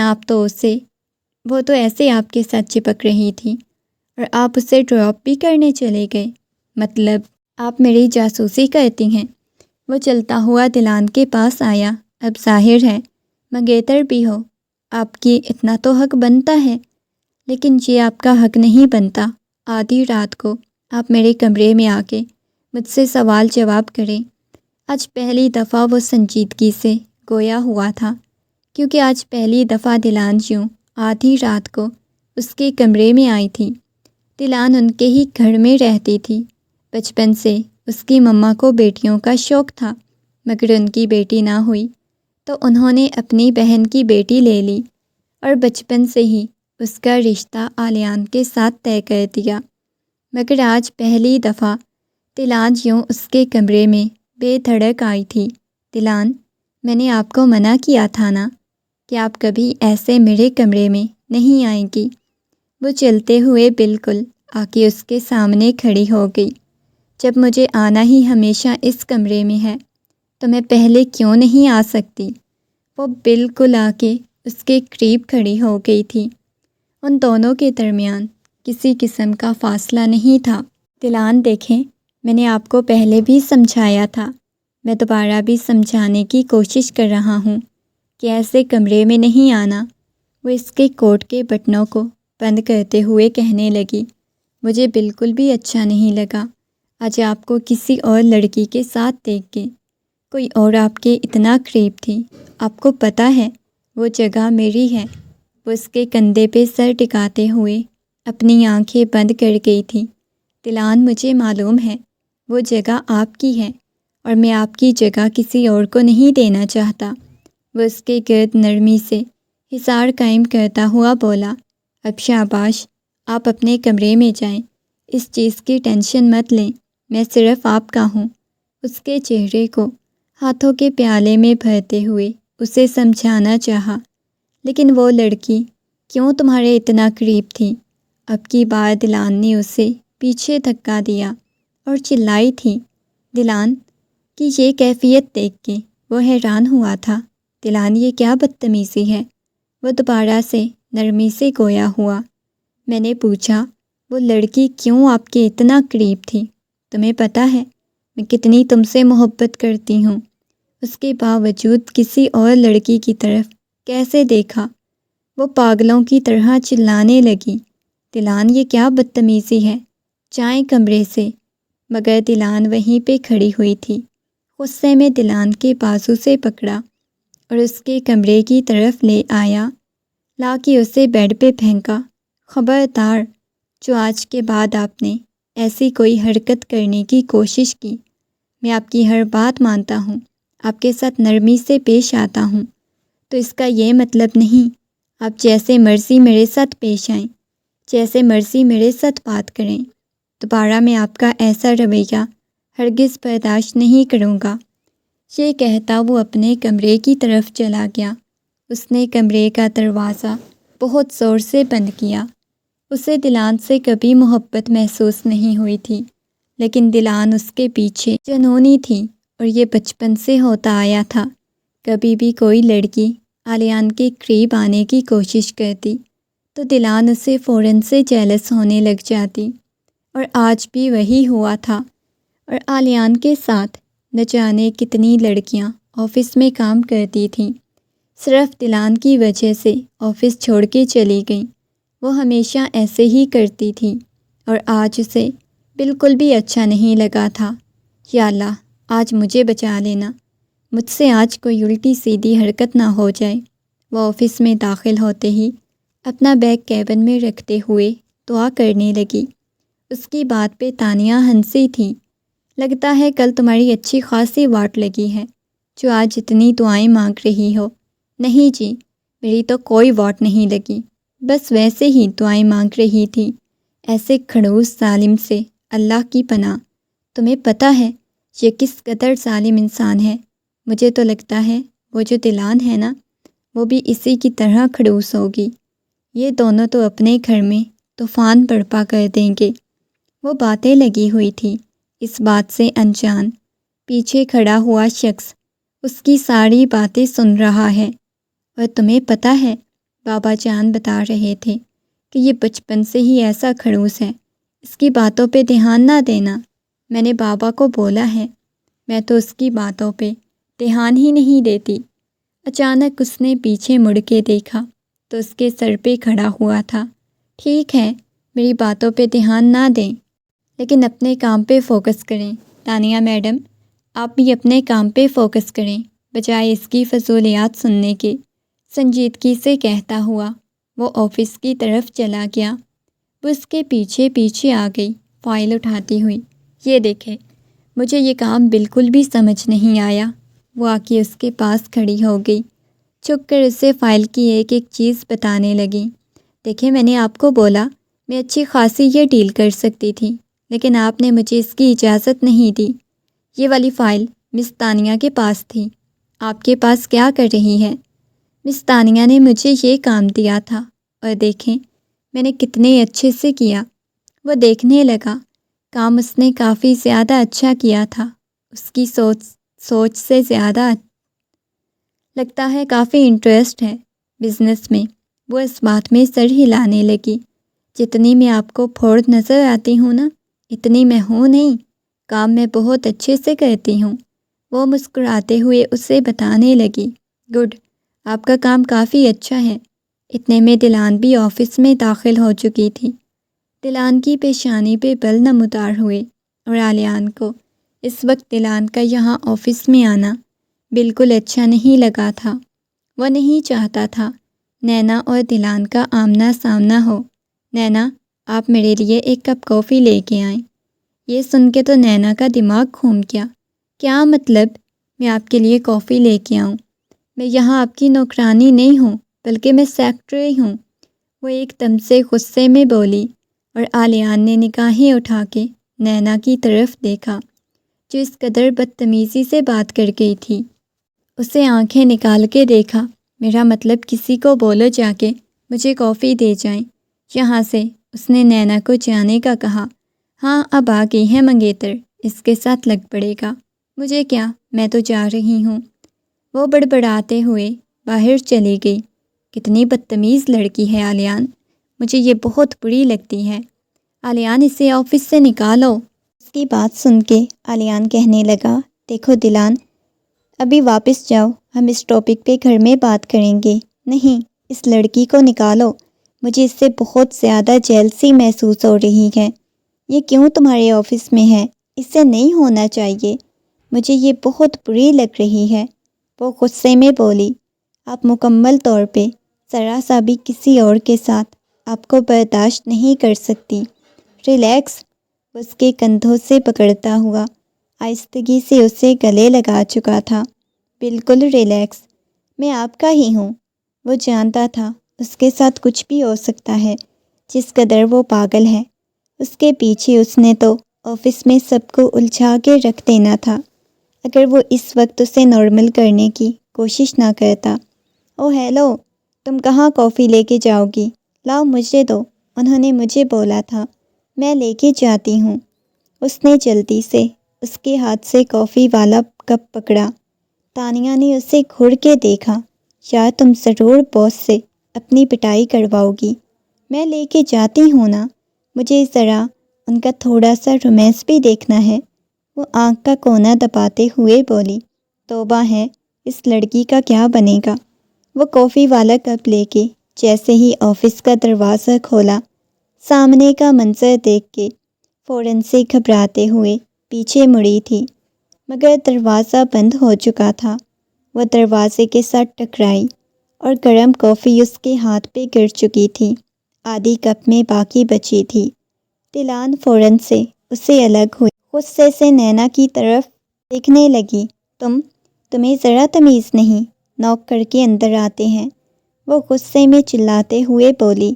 وہ تو ایسے آپ کے ساتھ چپک رہی تھی، اور آپ اسے ڈراپ بھی کرنے چلے گئے، مطلب آپ میری جاسوسی کرتی ہیں۔ وہ چلتا ہوا دلان کے پاس آیا۔ اب ظاہر ہے منگیتر بھی ہو، آپ کی اتنا تو حق بنتا ہے، لیکن یہ آپ کا حق نہیں بنتا۔ آدھی رات کو آپ میرے کمرے میں آ کے مجھ سے سوال جواب کریں۔ آج پہلی دفعہ وہ سنجیدگی سے گویا ہوا تھا، کیونکہ آج پہلی دفعہ دلان یوں آدھی رات کو اس کے کمرے میں آئی تھی۔ دلان ان کے ہی گھر میں رہتی تھی۔ بچپن سے اس کی مما کو بیٹیوں کا شوق تھا، مگر ان کی بیٹی نہ ہوئی تو انہوں نے اپنی بہن کی بیٹی لے لی اور بچپن سے ہی اس کا رشتہ آلیان کے ساتھ طے کر دیا۔ مگر آج پہلی دفعہ دلان یوں اس کے کمرے میں بے دھڑک آئی تھی۔ دلان، میں نے آپ کو منع کیا تھا نا کہ آپ کبھی ایسے میرے کمرے میں نہیں آئیں گی۔ وہ چلتے ہوئے بالکل آ کے اس کے سامنے کھڑی ہو گئی۔ جب مجھے آنا ہی ہمیشہ اس کمرے میں ہے تو میں پہلے کیوں نہیں آ سکتی؟ وہ بالکل آ کے اس کے قریب کھڑی ہو گئی تھی۔ ان دونوں کے درمیان کسی قسم کا فاصلہ نہیں تھا۔ دلان دیکھیں، میں نے آپ کو پہلے بھی سمجھایا تھا، میں دوبارہ بھی سمجھانے کی کوشش کر رہا ہوں کہ ایسے کمرے میں نہیں آنا۔ وہ اس کے کوٹ کے بٹنوں کو بند کرتے ہوئے کہنے لگی، مجھے بالکل بھی اچھا نہیں لگا آج آپ کو کسی اور لڑکی کے ساتھ دیکھ کے۔ کوئی اور آپ کے اتنا قریب تھی، آپ کو پتہ ہے وہ جگہ میری ہے۔ وہ اس کے کندھے پہ سر ٹکاتے ہوئے اپنی آنکھیں بند کر گئی تھی۔ دلان، مجھے معلوم ہے وہ جگہ آپ کی ہے اور میں آپ کی جگہ کسی اور کو نہیں دینا چاہتا۔ وہ اس کے گرد نرمی سے حصار قائم کرتا ہوا بولا، اب شاباش، آپ اپنے کمرے میں جائیں، اس چیز کی ٹینشن مت لیں، میں صرف آپ کا ہوں۔ اس کے چہرے کو ہاتھوں کے پیالے میں بھرتے ہوئے اسے سمجھانا چاہا، لیکن وہ لڑکی کیوں تمہارے اتنا قریب تھی؟ اب کی بار دلان نے اسے پیچھے دھکا دیا اور چلائی تھی۔ دلان کی یہ کیفیت دیکھ کے وہ حیران ہوا تھا۔ دلان، یہ کیا بدتمیزی ہے؟ وہ دوبارہ سے نرمی سے گویا ہوا۔ میں نے پوچھا، وہ لڑکی کیوں آپ کے اتنا قریب تھی؟ تمہیں پتہ ہے میں کتنی تم سے محبت کرتی ہوں، اس کے باوجود کسی اور لڑکی کی طرف کیسے دیکھا؟ وہ پاگلوں کی طرح چلانے لگی۔ دلان، یہ کیا بدتمیزی ہے؟ جائیں کمرے سے۔ مگر دلان وہیں پہ کھڑی ہوئی تھی۔ غصے میں دلان کے بازو سے پکڑا اور اس کے کمرے کی طرف لے آیا، لا کے اسے بیڈ پہ پھینکا۔ خبردار، جو آج کے بعد آپ نے ایسی کوئی حرکت کرنے کی کوشش کی، میں آپ کی ہر بات مانتا ہوں، آپ کے ساتھ نرمی سے پیش آتا ہوں، تو اس کا یہ مطلب نہیں آپ جیسے مرضی میرے ساتھ پیش آئیں، جیسے مرضی میرے ساتھ بات کریں۔ دوبارہ میں آپ کا ایسا رویہ ہرگز برداشت نہیں کروں گا۔ یہ کہتا وہ اپنے کمرے کی طرف چلا گیا۔ اس نے کمرے کا دروازہ بہت زور سے بند کیا۔ اسے دلان سے کبھی محبت محسوس نہیں ہوئی تھی، لیکن دلان اس کے پیچھے جنونی تھی اور یہ بچپن سے ہوتا آیا تھا۔ کبھی بھی کوئی لڑکی آلیان کے قریب آنے کی کوشش کرتی تو دلان اسے فوراً سے جیلس ہونے لگ جاتی، اور آج بھی وہی ہوا تھا۔ اور آلیان کے ساتھ نہ جانے کتنی لڑکیاں آفس میں کام کرتی تھیں، صرف دلان کی وجہ سے آفس چھوڑ کے چلی گئیں۔ وہ ہمیشہ ایسے ہی کرتی تھی اور آج اسے بالکل بھی اچھا نہیں لگا تھا۔ یا اللہ، آج مجھے بچا لینا، مجھ سے آج کوئی الٹی سیدھی حرکت نہ ہو جائے۔ وہ آفس میں داخل ہوتے ہی اپنا بیگ کیبن میں رکھتے ہوئے دعا کرنے لگی۔ اس کی بات پہ تانیہ ہنسی تھی۔ لگتا ہے کل تمہاری اچھی خاصی واٹ لگی ہے جو آج اتنی دعائیں مانگ رہی ہو۔ نہیں جی، میری تو کوئی واٹ نہیں لگی، بس ویسے ہی دعائیں مانگ رہی تھی۔ ایسے کھڑوس ظالم سے اللہ کی پناہ۔ تمہیں پتہ ہے یہ کس قدر ظالم انسان ہے؟ مجھے تو لگتا ہے وہ جو دلان ہے نا، وہ بھی اسی کی طرح کھڑوس ہوگی۔ یہ دونوں تو اپنے گھر میں طوفان برپا کر دیں گے۔ وہ باتیں لگی ہوئی تھی، اس بات سے انجان پیچھے کھڑا ہوا شخص اس کی ساری باتیں سن رہا ہے۔ اور تمہیں پتہ ہے بابا جان بتا رہے تھے کہ یہ بچپن سے ہی ایسا کھڑوس ہے، اس کی باتوں پہ دھیان نہ دینا۔ میں نے بابا کو بولا ہے، میں تو اس کی باتوں پہ دھیان ہی نہیں دیتی۔ اچانک اس نے پیچھے مڑ کے دیکھا تو اس کے سر پہ کھڑا ہوا تھا۔ ٹھیک ہے، میری باتوں پہ دھیان نہ دیں، لیکن اپنے کام پہ فوکس کریں۔ تانیہ میڈم، آپ بھی اپنے کام پہ فوکس کریں، بجائے اس کی فضولیات سننے کے، سنجیدگی سے کہتا ہوا وہ آفس کی طرف چلا گیا۔ وہ اس کے پیچھے پیچھے آ گئی، فائل اٹھاتی ہوئی۔ یہ دیکھے، مجھے یہ کام بالکل بھی سمجھ نہیں آیا۔ وہ آ کے اس کے پاس کھڑی ہو گئی، چھک کر اسے فائل کی ایک ایک چیز بتانے لگی۔ دیکھیں، میں نے آپ کو بولا میں اچھی خاصی یہ ڈیل کر سکتی تھی، لیکن آپ نے مجھے اس کی اجازت نہیں دی۔ یہ والی فائل مس تانیہ کے پاس تھی، آپ کے پاس کیا کر رہی ہے؟ مس تانیہ نے مجھے یہ کام دیا تھا، اور دیکھیں میں نے کتنے اچھے سے کیا۔ وہ دیکھنے لگا، کام اس نے کافی زیادہ اچھا کیا تھا، اس کی سوچ سے زیادہ۔ لگتا ہے کافی انٹرسٹ ہے بزنس میں۔ وہ اس بات میں سر ہلانے لگی۔ جتنی میں آپ کو پھوڑ نظر آتی ہوں نا، اتنی میں ہوں نہیں، کام میں بہت اچھے سے کرتی ہوں۔ وہ مسکراتے ہوئے اسے بتانے لگی، گڈ، آپ کا کام کافی اچھا ہے۔ اتنے میں دلان بھی آفس میں داخل ہو چکی تھی۔ دلان کی پیشانی پہ بل نمودار ہوئے، اور عالیان کو اس وقت دلان کا یہاں آفس میں آنا بالکل اچھا نہیں لگا تھا۔ وہ نہیں چاہتا تھا نینا اور دلان کا آمنا سامنا ہو۔ نینا، آپ میرے لیے ایک کپ کافی لے کے آئیں۔ یہ سن کے تو نینا کا دماغ گھوم گیا۔ کیا مطلب میں آپ کے لیے کافی لے کے آؤں؟ میں یہاں آپ کی نوکرانی نہیں ہوں، بلکہ میں سیکرٹری ہوں۔ وہ ایک دم سے غصے میں بولی، اور عالیان نے نگاہیں اٹھا کے نینا کی طرف دیکھا، جو اس قدر بدتمیزی سے بات کر گئی تھی۔ اسے آنکھیں نکال کے دیکھا۔ میرا مطلب کسی کو بولو جا کے مجھے کافی دے جائیں یہاں سے، اس نے نینا کو جانے کا کہا۔ ہاں، اب آ گئی ہے منگیتر، اس کے ساتھ لگ پڑے گا۔ مجھے کیا، میں تو جا رہی ہوں۔ وہ بڑبڑاتے ہوئے باہر چلی گئی۔ کتنی بدتمیز لڑکی ہے عالیان، مجھے یہ بہت بری لگتی ہے۔ عالیان، اسے آفس سے نکالو۔ اس کی بات سن کے عالیان کہنے لگا، دیکھو دلان، ابھی واپس جاؤ، ہم اس ٹاپک پہ گھر میں بات کریں گے۔ نہیں، اس لڑکی کو نکالو، مجھے اس سے بہت زیادہ جیلسی محسوس ہو رہی ہے۔ یہ کیوں تمہارے آفس میں ہے؟ اس سے نہیں ہونا چاہیے، مجھے یہ بہت بری لگ رہی ہے۔ وہ غصے میں بولی، آپ مکمل طور پہ ذرا سا بھی کسی اور کے ساتھ آپ کو برداشت نہیں کر سکتی۔ ریلیکس۔ اس کے کندھوں سے پکڑتا ہوا آہستگی سے اسے گلے لگا چکا تھا۔ بالکل ریلیکس، میں آپ کا ہی ہوں۔ وہ جانتا تھا اس کے ساتھ کچھ بھی ہو سکتا ہے، جس قدر وہ پاگل ہے۔ اس کے پیچھے اس نے تو آفس میں سب کو الجھا کے رکھ دینا تھا، اگر وہ اس وقت اسے نارمل کرنے کی کوشش نہ کرتا۔ او ہیلو، تم کہاں کافی لے کے جاؤ گی؟ لاؤ مجھے دو، انہوں نے مجھے بولا تھا، میں لے کے جاتی ہوں۔ اس نے جلدی سے اس کے ہاتھ سے کافی والا کپ پکڑا۔ تانیہ نے اسے گھور کے دیکھا، یار تم ضرور باس سے اپنی پٹائی کرواؤ گی۔ میں لے کے جاتی ہوں نا، مجھے ذرا ان کا تھوڑا سا رومانس بھی دیکھنا ہے۔ وہ آنکھ کا کونا دباتے ہوئے بولی، توبہ ہے، اس لڑکی کا کیا بنے گا۔ وہ کافی والا کپ لے کے جیسے ہی آفس کا دروازہ کھولا، سامنے کا منظر دیکھ کے فوراً سے گھبراتے ہوئے پیچھے مڑی تھی، مگر دروازہ بند ہو چکا تھا۔ وہ دروازے کے ساتھ ٹکرائی اور گرم کافی اس کے ہاتھ پہ گر چکی تھی، آدھی کپ میں باقی بچی تھی۔ دلان فوراً سے اسے الگ ہوئی، غصے سے نینا کی طرف دیکھنے لگی۔ تمہیں ذرا تمیز نہیں، نوک کر کے اندر آتے ہیں۔ وہ غصے میں چلاتے ہوئے بولی،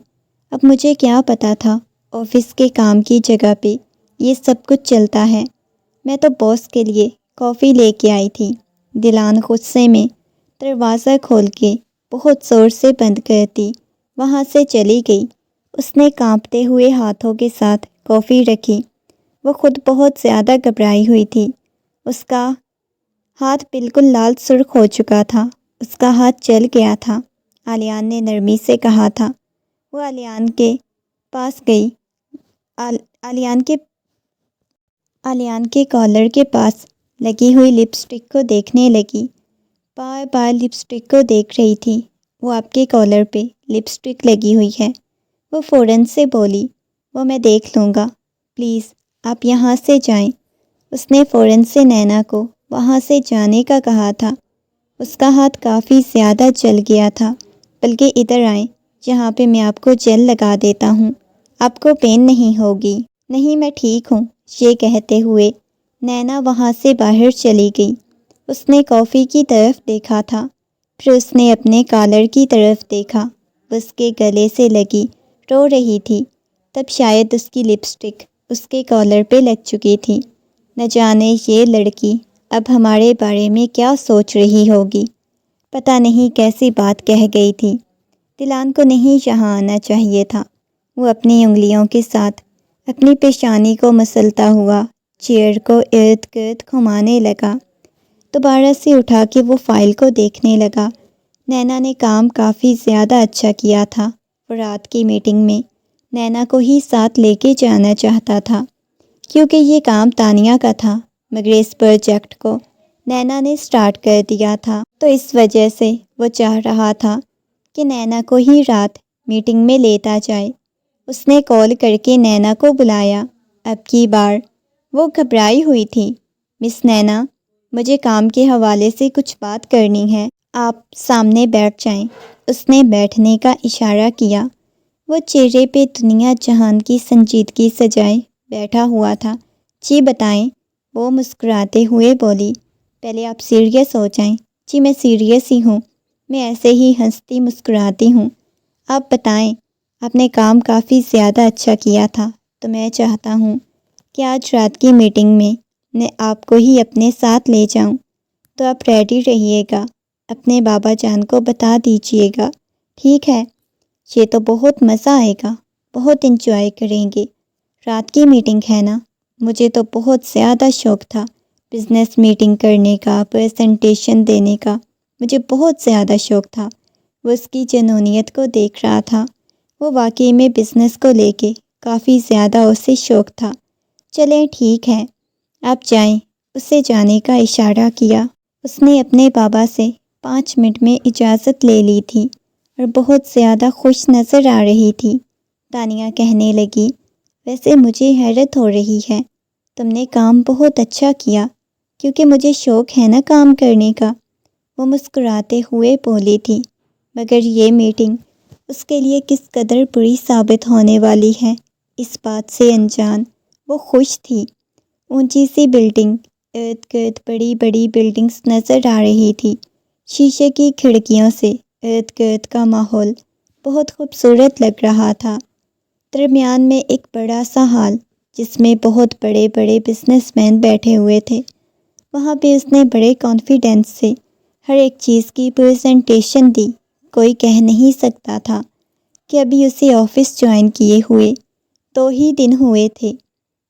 اب مجھے کیا پتا تھا آفس کے کام کی جگہ پہ یہ سب کچھ چلتا ہے، میں تو باس کے لیے کافی لے کے آئی تھی۔ دلان غصے میں دروازہ کھول کے بہت زور سے بند کرتی وہاں سے چلی گئی۔ اس نے کانپتے ہوئے ہاتھوں کے ساتھ کافی رکھی۔ وہ خود بہت زیادہ گھبرائی ہوئی تھی، اس کا ہاتھ بالکل لال سرخ ہو چکا تھا، اس کا ہاتھ جل گیا تھا۔ عالیان نے نرمی سے کہا تھا۔ وہ عالیان کے پاس گئی، عالیان کے کالر کے پاس لگی ہوئی لپسٹک کو دیکھنے لگی، بار بار لپسٹک کو دیکھ رہی تھی۔ وہ آپ کے کالر پہ لپسٹک لگی ہوئی ہے۔ وہ فوراً سے بولی، وہ میں دیکھ لوں گا، پلیز آپ یہاں سے جائیں۔ اس نے فوراً سے نینا کو وہاں سے جانے کا کہا تھا۔ اس کا ہاتھ کافی زیادہ جل گیا تھا۔ بلکہ ادھر آئیں، یہاں پہ میں آپ کو جیل لگا دیتا ہوں، آپ کو پین نہیں ہوگی۔ نہیں، میں ٹھیک ہوں، یہ کہتے ہوئے نینا وہاں سے باہر چلی گئی۔ اس نے کافی کی طرف دیکھا تھا، پھر اس نے اپنے کالر کی طرف دیکھا، اس کے گلے سے لگی، رو رہی تھی۔ تب شاید اس کی لپسٹک اس کے کالر پہ لگ چکی تھی۔ نہ جانے یہ لڑکی اب ہمارے بارے میں کیا سوچ رہی ہوگی۔ پتہ نہیں کیسی بات کہہ گئی تھی۔ دلان کو نہیں یہاں آنا چاہیے تھا۔ وہ اپنی انگلیوں کے ساتھ اپنی پیشانی کو مسلتا ہوا چیئر کو ارد گرد گھمانے لگا۔ دوبارہ سے اٹھا کے وہ فائل کو دیکھنے لگا۔ نینا نے کام کافی زیادہ اچھا کیا تھا۔ وہ رات کی میٹنگ میں نینا کو ہی ساتھ لے کے جانا چاہتا تھا، کیونکہ یہ کام تانیہ کا تھا، مگر اس پروجیکٹ کو نینا نے سٹارٹ کر دیا تھا، تو اس وجہ سے وہ چاہ رہا تھا کہ نینا کو ہی رات میٹنگ میں لیتا جائے۔ اس نے کال کر کے نینا کو بلایا۔ اب کی بار وہ گھبرائی ہوئی تھی۔ مس نینا، مجھے کام کے حوالے سے کچھ بات کرنی ہے، آپ سامنے بیٹھ جائیں۔ اس نے بیٹھنے کا اشارہ کیا۔ وہ چہرے پہ دنیا جہان کی سنجیدگی سجائے بیٹھا ہوا تھا۔ جی بتائیں، وہ مسکراتے ہوئے بولی۔ پہلے آپ سیریس ہو جائیں۔ جی میں سیریس ہی ہوں، میں ایسے ہی ہنستی مسکراتی ہوں۔ آپ بتائیں، آپ نے کام کافی زیادہ اچھا کیا تھا، تو میں چاہتا ہوں کہ آج رات کی میٹنگ میں آپ کو ہی اپنے ساتھ لے جاؤں، تو آپ ریڈی رہیے گا، اپنے بابا جان کو بتا دیجیے گا، ٹھیک ہے؟ یہ تو بہت مزہ آئے گا، بہت انجوائے کریں گے۔ رات کی میٹنگ ہے نا، مجھے تو بہت زیادہ شوق تھا بزنس میٹنگ کرنے کا، پریزنٹیشن دینے کا، مجھے بہت زیادہ شوق تھا۔ وہ اس کی جنونیت کو دیکھ رہا تھا۔ وہ واقعی میں بزنس کو لے کے کافی زیادہ اسے شوق تھا۔ چلیں ٹھیک ہے، آپ جائیں۔ اسے جانے کا اشارہ کیا۔ اس نے اپنے بابا سے 5 منٹ میں اجازت لے لی تھی اور بہت زیادہ خوش نظر آ رہی تھی۔ تانیہ کہنے لگی، ویسے مجھے حیرت ہو رہی ہے، تم نے کام بہت اچھا کیا، کیونکہ مجھے شوق ہے نا کام کرنے کا۔ وہ مسکراتے ہوئے بولی تھی، مگر یہ میٹنگ اس کے لیے کس قدر بری ثابت ہونے والی ہے، اس بات سے انجان وہ خوش تھی۔ اونچی سی بلڈنگ، ارد گرد بڑی بڑی بلڈنگز نظر آ رہی تھی۔ شیشے کی کھڑکیوں سے ارد گرد کا ماحول بہت خوبصورت لگ رہا تھا۔ درمیان میں ایک بڑا سا ہال، جس میں بہت بڑے بڑے بزنس مین بیٹھے ہوئے تھے۔ وہاں پہ اس نے بڑے کانفیڈنس سے ہر ایک چیز کی پریزنٹیشن دی۔ کوئی کہہ نہیں سکتا تھا کہ ابھی اسے آفس جوائن کیے ہوئے 2 ہی دن ہوئے تھے۔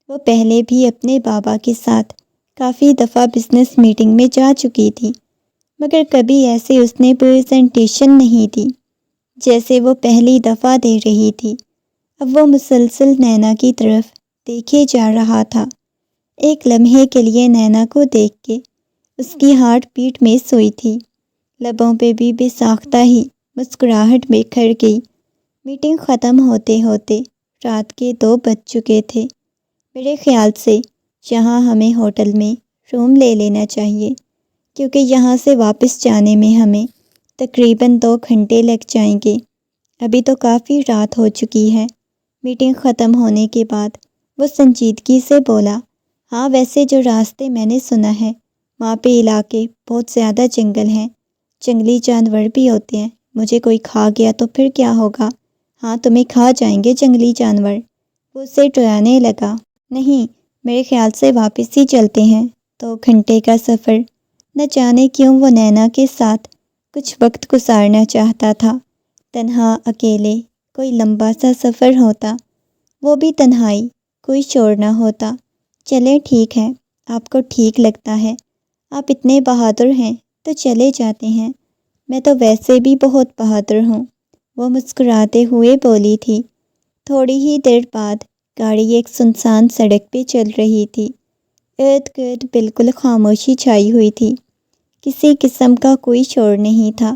وہ پہلے بھی اپنے بابا کے ساتھ کافی دفعہ بزنس میٹنگ میں جا چکی تھی، مگر کبھی ایسے اس نے پریزنٹیشن نہیں دی جیسے وہ پہلی دفعہ دے رہی تھی۔ اب وہ مسلسل نینا کی طرف دیکھے جا رہا تھا۔ ایک لمحے کے لیے نینا کو دیکھ کے اس کی ہارٹ بیٹ مس ہوئی تھی۔ لبوں پہ بھی بے ساختہ ہی مسکراہٹ بکھر گئی۔ میٹنگ ختم ہوتے ہوتے رات کے 2 بج چکے تھے۔ میرے خیال سے یہاں ہمیں ہوٹل میں روم لے لینا چاہیے، کیونکہ یہاں سے واپس جانے میں ہمیں تقریباً 2 گھنٹے لگ جائیں گے۔ ابھی تو کافی رات ہو چکی ہے۔ میٹنگ ختم ہونے کے بعد وہ سنجیدگی سے بولا، ہاں ویسے جو راستے میں نے سنا ہے، وہاں پہ علاقے بہت زیادہ جنگل ہیں، جنگلی جانور بھی ہوتے ہیں، مجھے کوئی کھا گیا تو پھر کیا ہوگا؟ ہاں تمہیں کھا جائیں گے جنگلی جانور۔ وہ اسے ڈرانے لگا۔ نہیں، میرے خیال سے واپس ہی چلتے ہیں، 2 گھنٹے کا سفر۔ نہ جانے کیوں وہ نینا کے ساتھ کچھ وقت گزارنا چاہتا تھا۔ تنہا اکیلے کوئی لمبا سا سفر ہوتا، وہ بھی تنہائی، کوئی شور نہ ہوتا۔ چلیں ٹھیک ہے، آپ کو ٹھیک لگتا ہے، آپ اتنے بہادر ہیں تو چلے جاتے ہیں۔ میں تو ویسے بھی بہت بہادر ہوں، وہ مسکراتے ہوئے بولی تھی۔ تھوڑی ہی دیر بعد گاڑی ایک سنسان سڑک پہ چل رہی تھی۔ ارد گرد بالکل خاموشی چھائی ہوئی تھی، کسی قسم کا کوئی شور نہیں تھا۔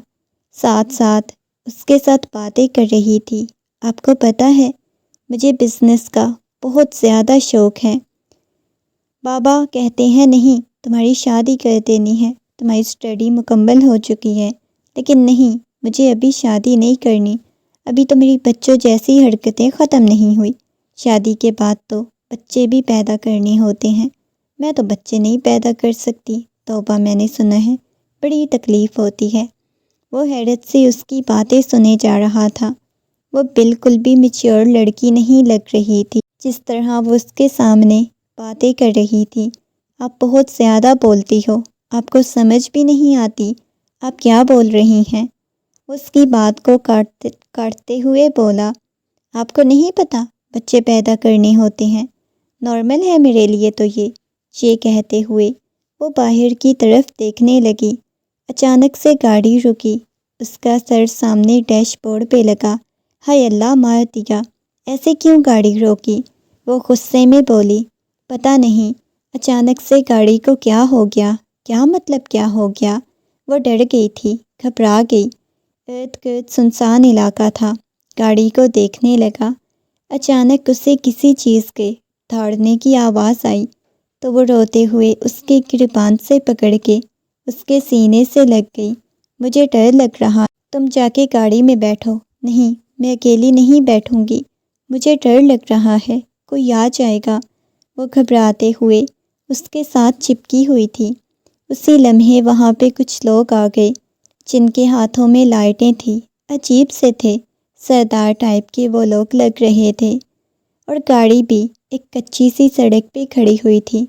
ساتھ ساتھ اس کے ساتھ باتیں کر رہی تھی۔ آپ کو پتہ ہے مجھے بزنس کا بہت زیادہ شوق ہے۔ بابا کہتے ہیں نہیں تمہاری شادی کر دینی ہے، تمہاری اسٹڈی مکمل ہو چکی ہے، لیکن نہیں، مجھے ابھی شادی نہیں کرنی، ابھی تو میری بچوں جیسی حرکتیں ختم نہیں ہوئی، شادی کے بعد تو بچے بھی پیدا کرنے ہوتے ہیں، میں تو بچے نہیں پیدا کر سکتی، توبہ میں نے سنا ہے، بڑی تکلیف ہوتی ہے۔ وہ حیرت سے اس کی باتیں سنے جا رہا تھا۔ وہ بالکل بھی میچور لڑکی نہیں لگ رہی تھی، جس طرح وہ اس کے سامنے باتیں کر رہی تھی۔ آپ بہت زیادہ بولتی ہو، آپ کو سمجھ بھی نہیں آتی آپ کیا بول رہی ہیں۔ اس کی بات کو کاٹتے ہوئے بولا، آپ کو نہیں پتہ بچے پیدا کرنے ہوتے ہیں، نارمل ہے میرے لیے تو یہ کہتے ہوئے وہ باہر کی طرف دیکھنے لگی۔ اچانک سے گاڑی رکی، اس کا سر سامنے ڈیش بورڈ پہ لگا۔ ہائے اللہ مار دیا، ایسے کیوں گاڑی روکی؟ وہ غصے میں بولی۔ پتہ نہیں اچانک سے گاڑی کو کیا ہو گیا، کیا مطلب کیا ہو گیا؟ وہ ڈر گئی تھی، گھبرا گئی۔ ارد گرد سنسان علاقہ تھا، گاڑی کو دیکھنے لگا۔ اچانک اسے کسی چیز کے دھاڑنے کی آواز آئی تو وہ روتے ہوئے اس کے گریبان سے پکڑ کے اس کے سینے سے لگ گئی۔ مجھے ڈر لگ رہا، تم جا کے گاڑی میں بیٹھو۔ نہیں، میں اکیلی نہیں بیٹھوں گی، مجھے ڈر لگ رہا ہے، کوئی آ جائے گا۔ وہ گھبراتے ہوئے اس کے ساتھ چپکی ہوئی تھی۔ اسی لمحے وہاں پہ کچھ لوگ آ گئے جن کے ہاتھوں میں لائٹیں تھیں، عجیب سے تھے، سردار ٹائپ کے وہ لوگ لگ رہے تھے، اور گاڑی بھی ایک کچی سی سڑک پہ کھڑی ہوئی تھی۔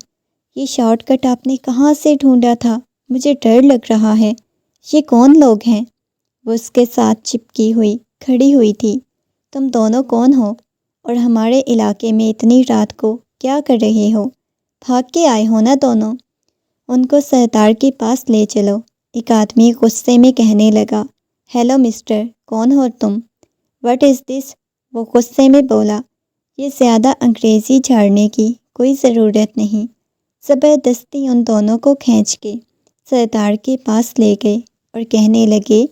یہ شارٹ کٹ آپ نے کہاں سے ڈھونڈا تھا؟ مجھے ڈر لگ رہا ہے، یہ کون لوگ ہیں؟ وہ اس کے ساتھ چپکی ہوئی کھڑی ہوئی تھی۔ تم دونوں کون ہو اور ہمارے علاقے میں اتنی رات کو کیا کر رہے ہو؟ بھاگ کے آئے ہو نا دونوں؟ ان کو سردار کے پاس لے چلو، ایک آدمی غصے میں کہنے لگا۔ ہیلو مسٹر، کون ہو تم؟ واٹ از دس؟ وہ غصے میں بولا۔ یہ زیادہ انگریزی جھاڑنے کی کوئی ضرورت نہیں۔ زبردستی ان دونوں کو کھینچ کے سردار کے پاس لے گئے اور کہنے لگے،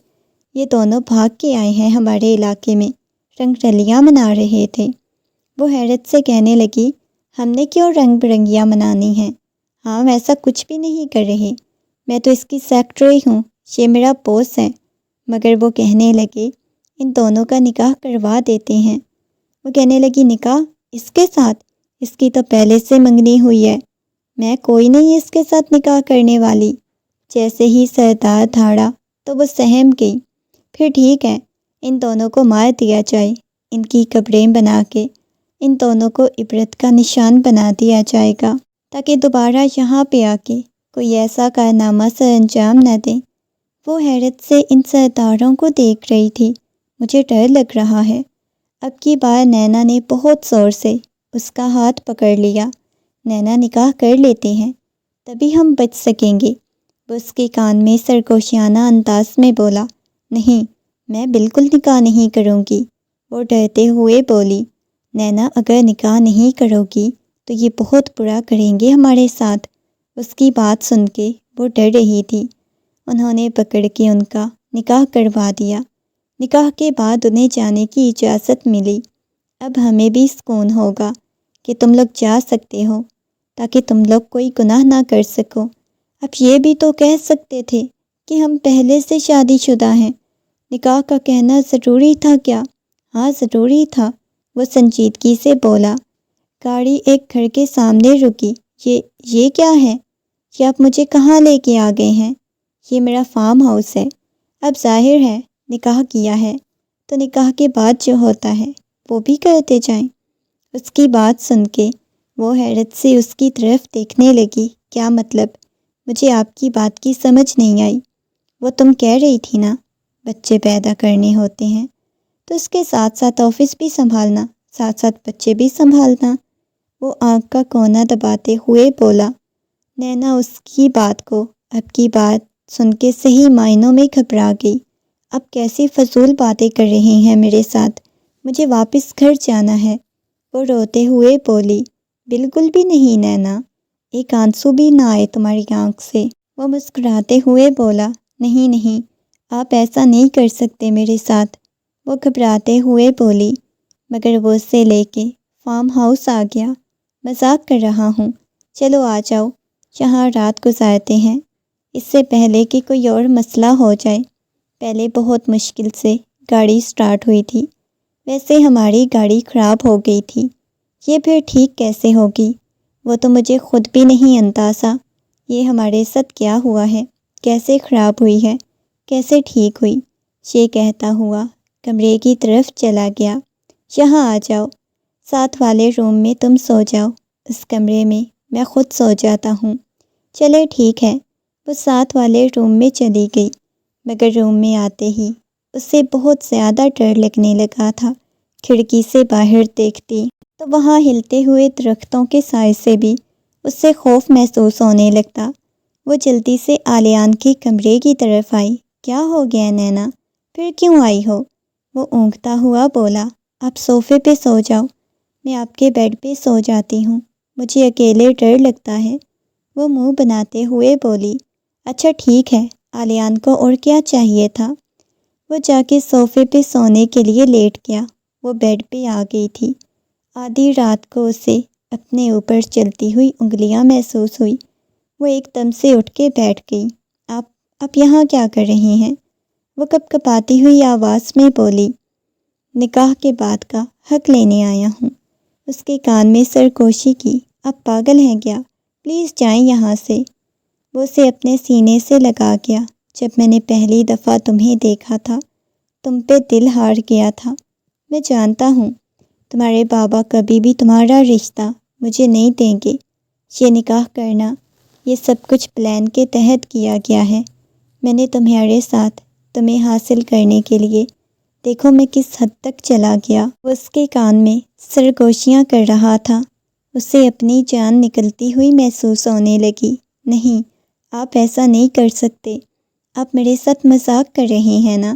یہ دونوں بھاگ کے آئے ہیں ہمارے علاقے میں، رنگ رلیاں منا رہے تھے۔ وہ حیرت سے کہنے لگی، ہم نے کیوں رنگ برنگیاں منانی ہیں؟ ہم ایسا کچھ بھی نہیں کر رہے، میں تو اس کی سیکرٹری ہوں، یہ میرا باس ہے۔ مگر وہ کہنے لگے، ان دونوں کا نکاح کروا دیتے ہیں۔ وہ کہنے لگی، نکاح اس کے ساتھ؟ اس کی تو پہلے سے منگنی ہوئی ہے، میں کوئی نہیں اس کے ساتھ نکاح کرنے والی۔ جیسے ہی سردار دھاڑا تو وہ سہم گئی۔ پھر ٹھیک ہے، ان دونوں کو مار دیا جائے، ان کی قبریں بنا کے ان دونوں کو عبرت کا نشان بنا دیا جائے گا، تاکہ دوبارہ یہاں پہ آ کے کوئی ایسا کارنامہ سر انجام نہ دیں۔ وہ حیرت سے ان سرداروں کو دیکھ رہی تھی۔ مجھے ڈر لگ رہا ہے۔ اب کی بار نینا نے بہت زور سے اس کا ہاتھ پکڑ لیا۔ نینا، نکاح کر لیتے ہیں، تبھی ہم بچ سکیں گے۔ وہ اس کے کان میں سرگوشیانہ انداز میں بولا۔ نہیں، میں بالکل نکاح نہیں کروں گی، وہ ڈرتے ہوئے بولی۔ نینا، اگر نکاح نہیں کرو گی تو یہ بہت برا کریں گے ہمارے ساتھ۔ اس کی بات سن کے وہ ڈر رہی تھی۔ انہوں نے پکڑ کے ان کا نکاح کروا دیا۔ نکاح کے بعد انہیں جانے کی اجازت ملی۔ اب ہمیں بھی سکون ہوگا کہ تم لوگ جا سکتے ہو، تاکہ تم لوگ کوئی گناہ نہ کر سکو۔ اب یہ بھی تو کہہ سکتے تھے کہ ہم پہلے سے شادی شدہ ہیں، نکاح کا کہنا ضروری تھا کیا؟ ہاں ضروری تھا، وہ سنجیدگی سے بولا۔ گاڑی ایک گھر کے سامنے رکی۔ یہ کیا ہے؟ یہ آپ مجھے کہاں لے کے آ گئے ہیں؟ یہ میرا فارم ہاؤس ہے۔ اب ظاہر ہے نکاح کیا ہے تو نکاح کے بعد جو ہوتا ہے وہ بھی کرتے جائیں۔ اس کی بات سن کے وہ حیرت سے اس کی طرف دیکھنے لگی۔ کیا مطلب؟ مجھے آپ کی بات کی سمجھ نہیں آئی۔ وہ تم کہہ رہی تھی نا بچے پیدا کرنے ہوتے ہیں، تو اس کے ساتھ ساتھ آفس بھی سنبھالنا، ساتھ ساتھ بچے بھی سنبھالنا، وہ آنکھ کا کونا دباتے ہوئے بولا۔ نینا اس کی بات کو اب کی بات سن کے صحیح معنوں میں گھبرا گئی۔ اب کیسی فضول باتیں کر رہے ہیں میرے ساتھ، مجھے واپس گھر جانا ہے، وہ روتے ہوئے بولی۔ بالکل بھی نہیں نینا، ایک آنسو بھی نہ آئے تمہاری آنکھ سے، وہ مسکراتے ہوئے بولا۔ نہیں نہیں، آپ ایسا نہیں کر سکتے میرے ساتھ، وہ گھبراتے ہوئے بولی، مگر وہ اسے لے کے فارم ہاؤس آ گیا۔ مذاق کر رہا ہوں، چلو آ جاؤ، یہاں رات گزارتے ہیں، اس سے پہلے کہ کوئی اور مسئلہ ہو جائے۔ پہلے بہت مشکل سے گاڑی سٹارٹ ہوئی تھی، ویسے ہماری گاڑی خراب ہو گئی تھی، یہ پھر ٹھیک کیسے ہوگی؟ وہ تو مجھے خود بھی نہیں اندازہ یہ ہمارے ساتھ کیا ہوا ہے، کیسے خراب ہوئی ہے، کیسے ٹھیک ہوئی۔ یہ کہتا ہوا کمرے کی طرف چلا گیا۔ یہاں آ جاؤ، ساتھ والے روم میں تم سو جاؤ، اس کمرے میں خود سو جاتا ہوں۔ چلے ٹھیک ہے، وہ ساتھ والے روم میں چلی گئی، مگر روم میں آتے ہی اسے بہت زیادہ ڈر لگنے لگا تھا۔ کھڑکی سے باہر دیکھتی تو وہاں ہلتے ہوئے درختوں کے سائے سے بھی اسے خوف محسوس ہونے لگتا۔ وہ جلدی سے آلیان کے کمرے کی طرف آئی۔ کیا ہو گیا نینا، پھر کیوں آئی ہو؟ وہ اونگتا ہوا بولا، آپ صوفے پہ سو جاؤ، میں آپ کے بیڈ پہ سو جاتی ہوں، مجھے اکیلے ڈر لگتا ہے۔ وہ منہ بناتے ہوئے بولی، اچھا ٹھیک ہے، آلیان کو اور کیا چاہیے تھا؟ وہ جا کے صوفے پہ سونے کے لیے لیٹ گیا۔ وہ بیڈ پہ آ گئی تھی۔ آدھی رات کو اسے اپنے اوپر چلتی ہوئی انگلیاں محسوس ہوئی۔ وہ ایک دم سے اٹھ کے بیٹھ گئی۔ آپ یہاں کیا کر رہی ہیں؟ وہ کپ کپاتی ہوئی آواز میں بولی، نکاح کے بعد کا حق لینے آیا ہوں۔ اس کے کان میں سرگوشی کی، آپ پاگل ہیں کیا؟ پلیز جائیں یہاں سے۔ وہ اسے اپنے سینے سے لگا گیا۔ جب میں نے پہلی دفعہ تمہیں دیکھا تھا، تم پہ دل ہار گیا تھا۔ میں جانتا ہوں تمہارے بابا کبھی بھی تمہارا رشتہ مجھے نہیں دیں گے۔ یہ نکاح کرنا، یہ سب کچھ پلان کے تحت کیا گیا ہے۔ میں نے تمہارے ساتھ تمہیں حاصل کرنے کے لیے دیکھو میں کس حد تک چلا گیا۔ وہ اس کے کان میں سرگوشیاں کر رہا تھا۔ اسے اپنی جان نکلتی ہوئی محسوس ہونے لگی۔ نہیں، آپ ایسا نہیں کر سکتے، آپ میرے ساتھ مذاق کر رہے ہیں نا،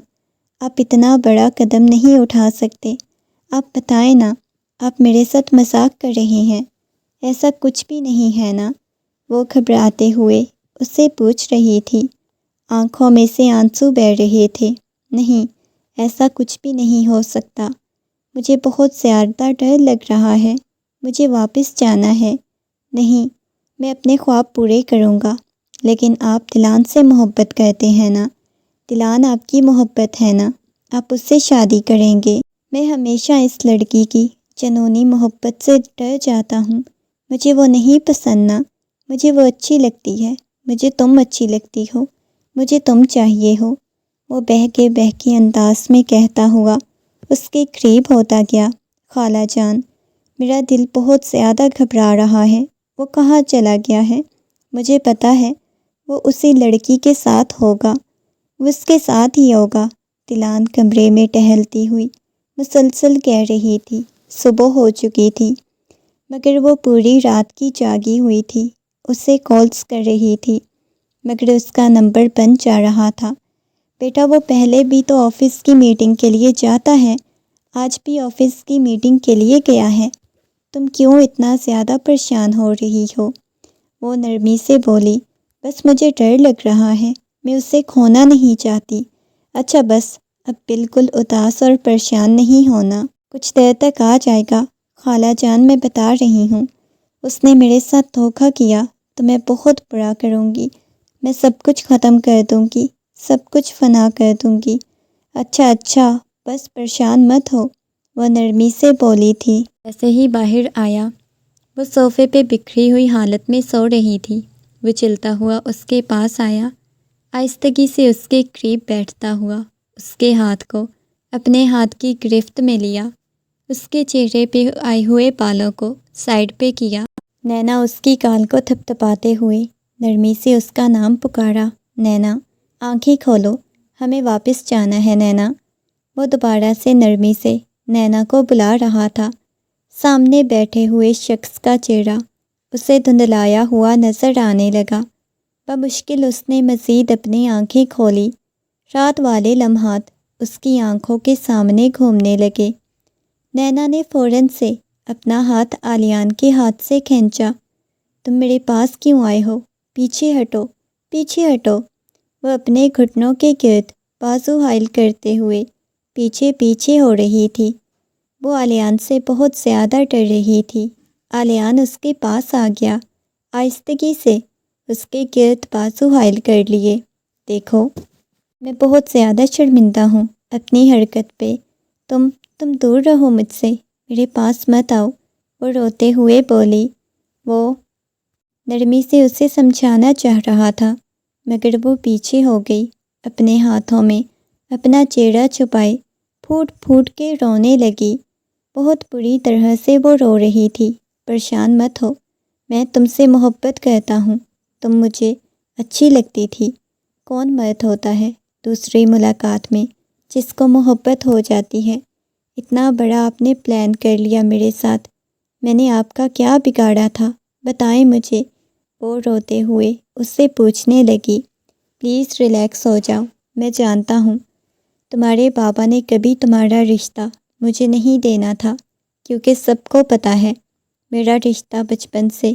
آپ اتنا بڑا قدم نہیں اٹھا سکتے۔ آپ بتائیں نا، آپ میرے ساتھ مذاق کر رہے ہیں، ایسا کچھ بھی نہیں ہے نا؟ وہ گھبراتے ہوئے اس سے پوچھ رہی تھی۔ آنکھوں میں سے آنسو بہہ رہے تھے۔ نہیں، ایسا کچھ بھی نہیں ہو سکتا، مجھے بہت زیادہ ڈر لگ رہا ہے، مجھے واپس جانا ہے۔ نہیں، میں اپنے خواب پورے کروں گا، لیکن آپ دلان سے محبت کرتے ہیں نا، دلان آپ کی محبت ہے نا، آپ اس سے شادی کریں گے۔ میں ہمیشہ اس لڑکی کی جنونی محبت سے ڈر جاتا ہوں، مجھے وہ نہیں پسند نا، مجھے وہ اچھی لگتی ہے، مجھے تم اچھی لگتی ہو، مجھے تم چاہیے ہو۔ وہ بہکے انداز میں کہتا ہوا اس کے قریب ہوتا گیا۔ خالہ جان، میرا دل بہت زیادہ گھبرا رہا ہے، وہ کہاں چلا گیا ہے؟ مجھے پتہ ہے وہ اسی لڑکی کے ساتھ ہوگا، وہ اس کے ساتھ ہی ہوگا۔ دلان کمرے میں ٹہلتی ہوئی مسلسل کہہ رہی تھی۔ صبح ہو چکی تھی، مگر وہ پوری رات کی جاگی ہوئی تھی، اسے کالز کر رہی تھی، مگر اس کا نمبر بند جا رہا تھا۔ بیٹا، وہ پہلے بھی تو آفس کی میٹنگ کے لیے جاتا ہے، آج بھی آفس کی میٹنگ کے لیے گیا ہے، تم کیوں اتنا زیادہ پریشان ہو رہی ہو؟ وہ نرمی سے بولی، بس مجھے ڈر لگ رہا ہے، میں اسے کھونا نہیں چاہتی۔ اچھا بس، اب بالکل اداس اور پریشان نہیں ہونا، کچھ دیر تک آ جائے گا۔ خالہ جان، میں بتا رہی ہوں، اس نے میرے ساتھ دھوکہ کیا تو میں بہت برا کروں گی، میں سب کچھ ختم کر دوں گی، سب کچھ فنا کر دوں گی۔ اچھا بس پریشان مت ہو، وہ نرمی سے بولی تھی۔ ایسے ہی باہر آیا، وہ صوفے پہ بکھری ہوئی حالت میں سو رہی تھی۔ وہ چلتا ہوا اس کے پاس آیا، آہستگی سے اس کے قریب بیٹھتا ہوا اس کے ہاتھ کو اپنے ہاتھ کی گرفت میں لیا، اس کے چہرے پہ آئے ہوئے بالوں کو سائڈ پہ کیا۔ نینا اس کی گال کو تھپتھپاتے ہوئے نرمی سے اس کا نام پکارا، نینا، آنکھیں کھولو، ہمیں واپس جانا ہے نینا۔ وہ دوبارہ سے نرمی سے نینا کو بلا رہا تھا۔ سامنے بیٹھے ہوئے شخص کا چہرہ اسے دھندلایا ہوا نظر آنے لگا۔ بمشکل اس نے مزید اپنی آنکھیں کھولی۔ رات والے لمحات اس کی آنکھوں کے سامنے گھومنے لگے۔ نینا نے فوراً سے اپنا ہاتھ آلیان کے ہاتھ سے کھینچا۔ تم میرے پاس کیوں آئے ہو؟ پیچھے ہٹو، پیچھے ہٹو۔ وہ اپنے گھٹنوں کے گرد بازو حائل کرتے ہوئے پیچھے پیچھے ہو رہی تھی۔ وہ علیان سے بہت زیادہ ڈر رہی تھی۔ علیان اس کے پاس آ گیا، آہستگی سے اس کے گرد بازو حائل کر لیے۔ دیکھو، میں بہت زیادہ شرمندہ ہوں اپنی حرکت پہ۔ تم دور رہو مجھ سے، میرے پاس مت آؤ، وہ روتے ہوئے بولی۔ وہ نرمی سے اسے سمجھانا چاہ رہا تھا، مگر وہ پیچھے ہو گئی، اپنے ہاتھوں میں اپنا چہرہ چھپائے پھوٹ پھوٹ کے رونے لگی۔ بہت بری طرح سے وہ رو رہی تھی۔ پریشان مت ہو، میں تم سے محبت کرتا ہوں، تم مجھے اچھی لگتی تھی۔ کون مرد ہوتا ہے دوسری ملاقات میں جس کو محبت ہو جاتی ہے؟ اتنا بڑا آپ نے پلان کر لیا میرے ساتھ، میں نے آپ کا کیا بگاڑا تھا بتائیں مجھے؟ وہ روتے ہوئے اس سے پوچھنے لگی۔ پلیز ریلیکس ہو جاؤ، میں جانتا ہوں تمہارے بابا نے کبھی تمہارا رشتہ مجھے نہیں دینا تھا، کیونکہ سب کو پتہ ہے میرا رشتہ بچپن سے